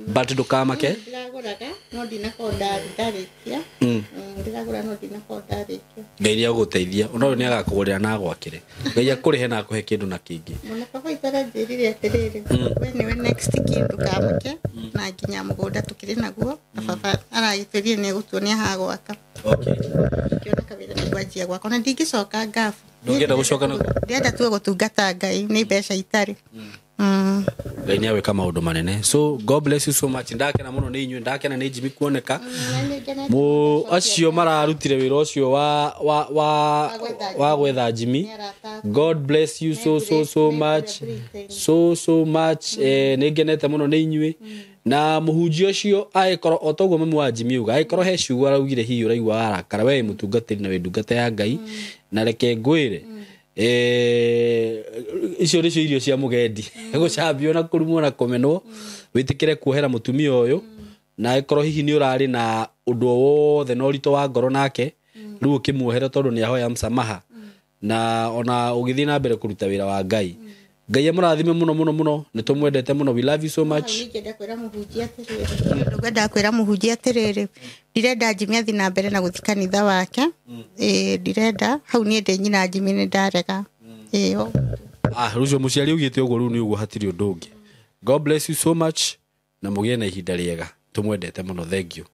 but ndukamake ndaguraga no ndinakonda ndarikia ndiragura no ndinakonda rikia Ngai nĩ agũteithia ona nĩ agakũgũrĩra na gwakĩre Ngai akũrĩhe na akũhe kĩndũ na kĩngĩ mũno baba itara njĩrire atĩrĩrĩ we nĩwe next kĩndũ kamake na nginya mũgũnda tũkĩrĩ naguo baba aragĩtĩrie nĩ gũtuonia ha gwaka kiona kawĩra nĩ kwanjia gwaka na ndingĩcoka ngafu ndũngĩenda gũcoka naguo ndĩrenda tu gũtungata Ngai nĩ mbeca itarĩ Ngai nĩ agwĩka maũndũ manene so God bless you so much ndakena mũno nĩ inyuĩ ndakena nĩ Jimmy kuoneka acio mararutire wĩra ũcio wa gwetha Jimmy God bless you so much nĩ ngenete mũno nĩ inyuĩ na mũhunjia ũcio agĩkorwo o toguo mami wa Jimmy uga agĩkorwo he ciugo araugire hihi ũraigua arakara we mũtungatĩri na wĩndungata ya Ngai na reke ngwĩre icio nĩcio irio cia mũgendi gũcambio na kũrumwo na kũmenwo wĩtĩkĩre kuohera mũtumia ũyũ na agĩkorwo hihi nĩ ũrarĩ na ũndũ wothe na ũritũ wa ngoro nake rĩu ũkĩmuohera tondũ nĩ ahoya msamaha na ona ũgĩthiĩ na mbere kũruta wĩra wa Ngai Ngai amũrathime mũno nĩ tũmwendete mũno we love you so much ndĩrenda kwĩra mũhunjia atĩrĩrĩ ndirenda Jimmy athiĩ na mbere na gũthiĩ kanitha wake ndirenda hau niĩ ndĩ nyina Jimmy nĩ ndarega rũcio mũciari ugĩte ũguo rĩu nĩ ũguo hatirĩ ũndũ ũngĩ God bless you so much na mũgĩe na ihinda rĩega tũmwendete mũno thank you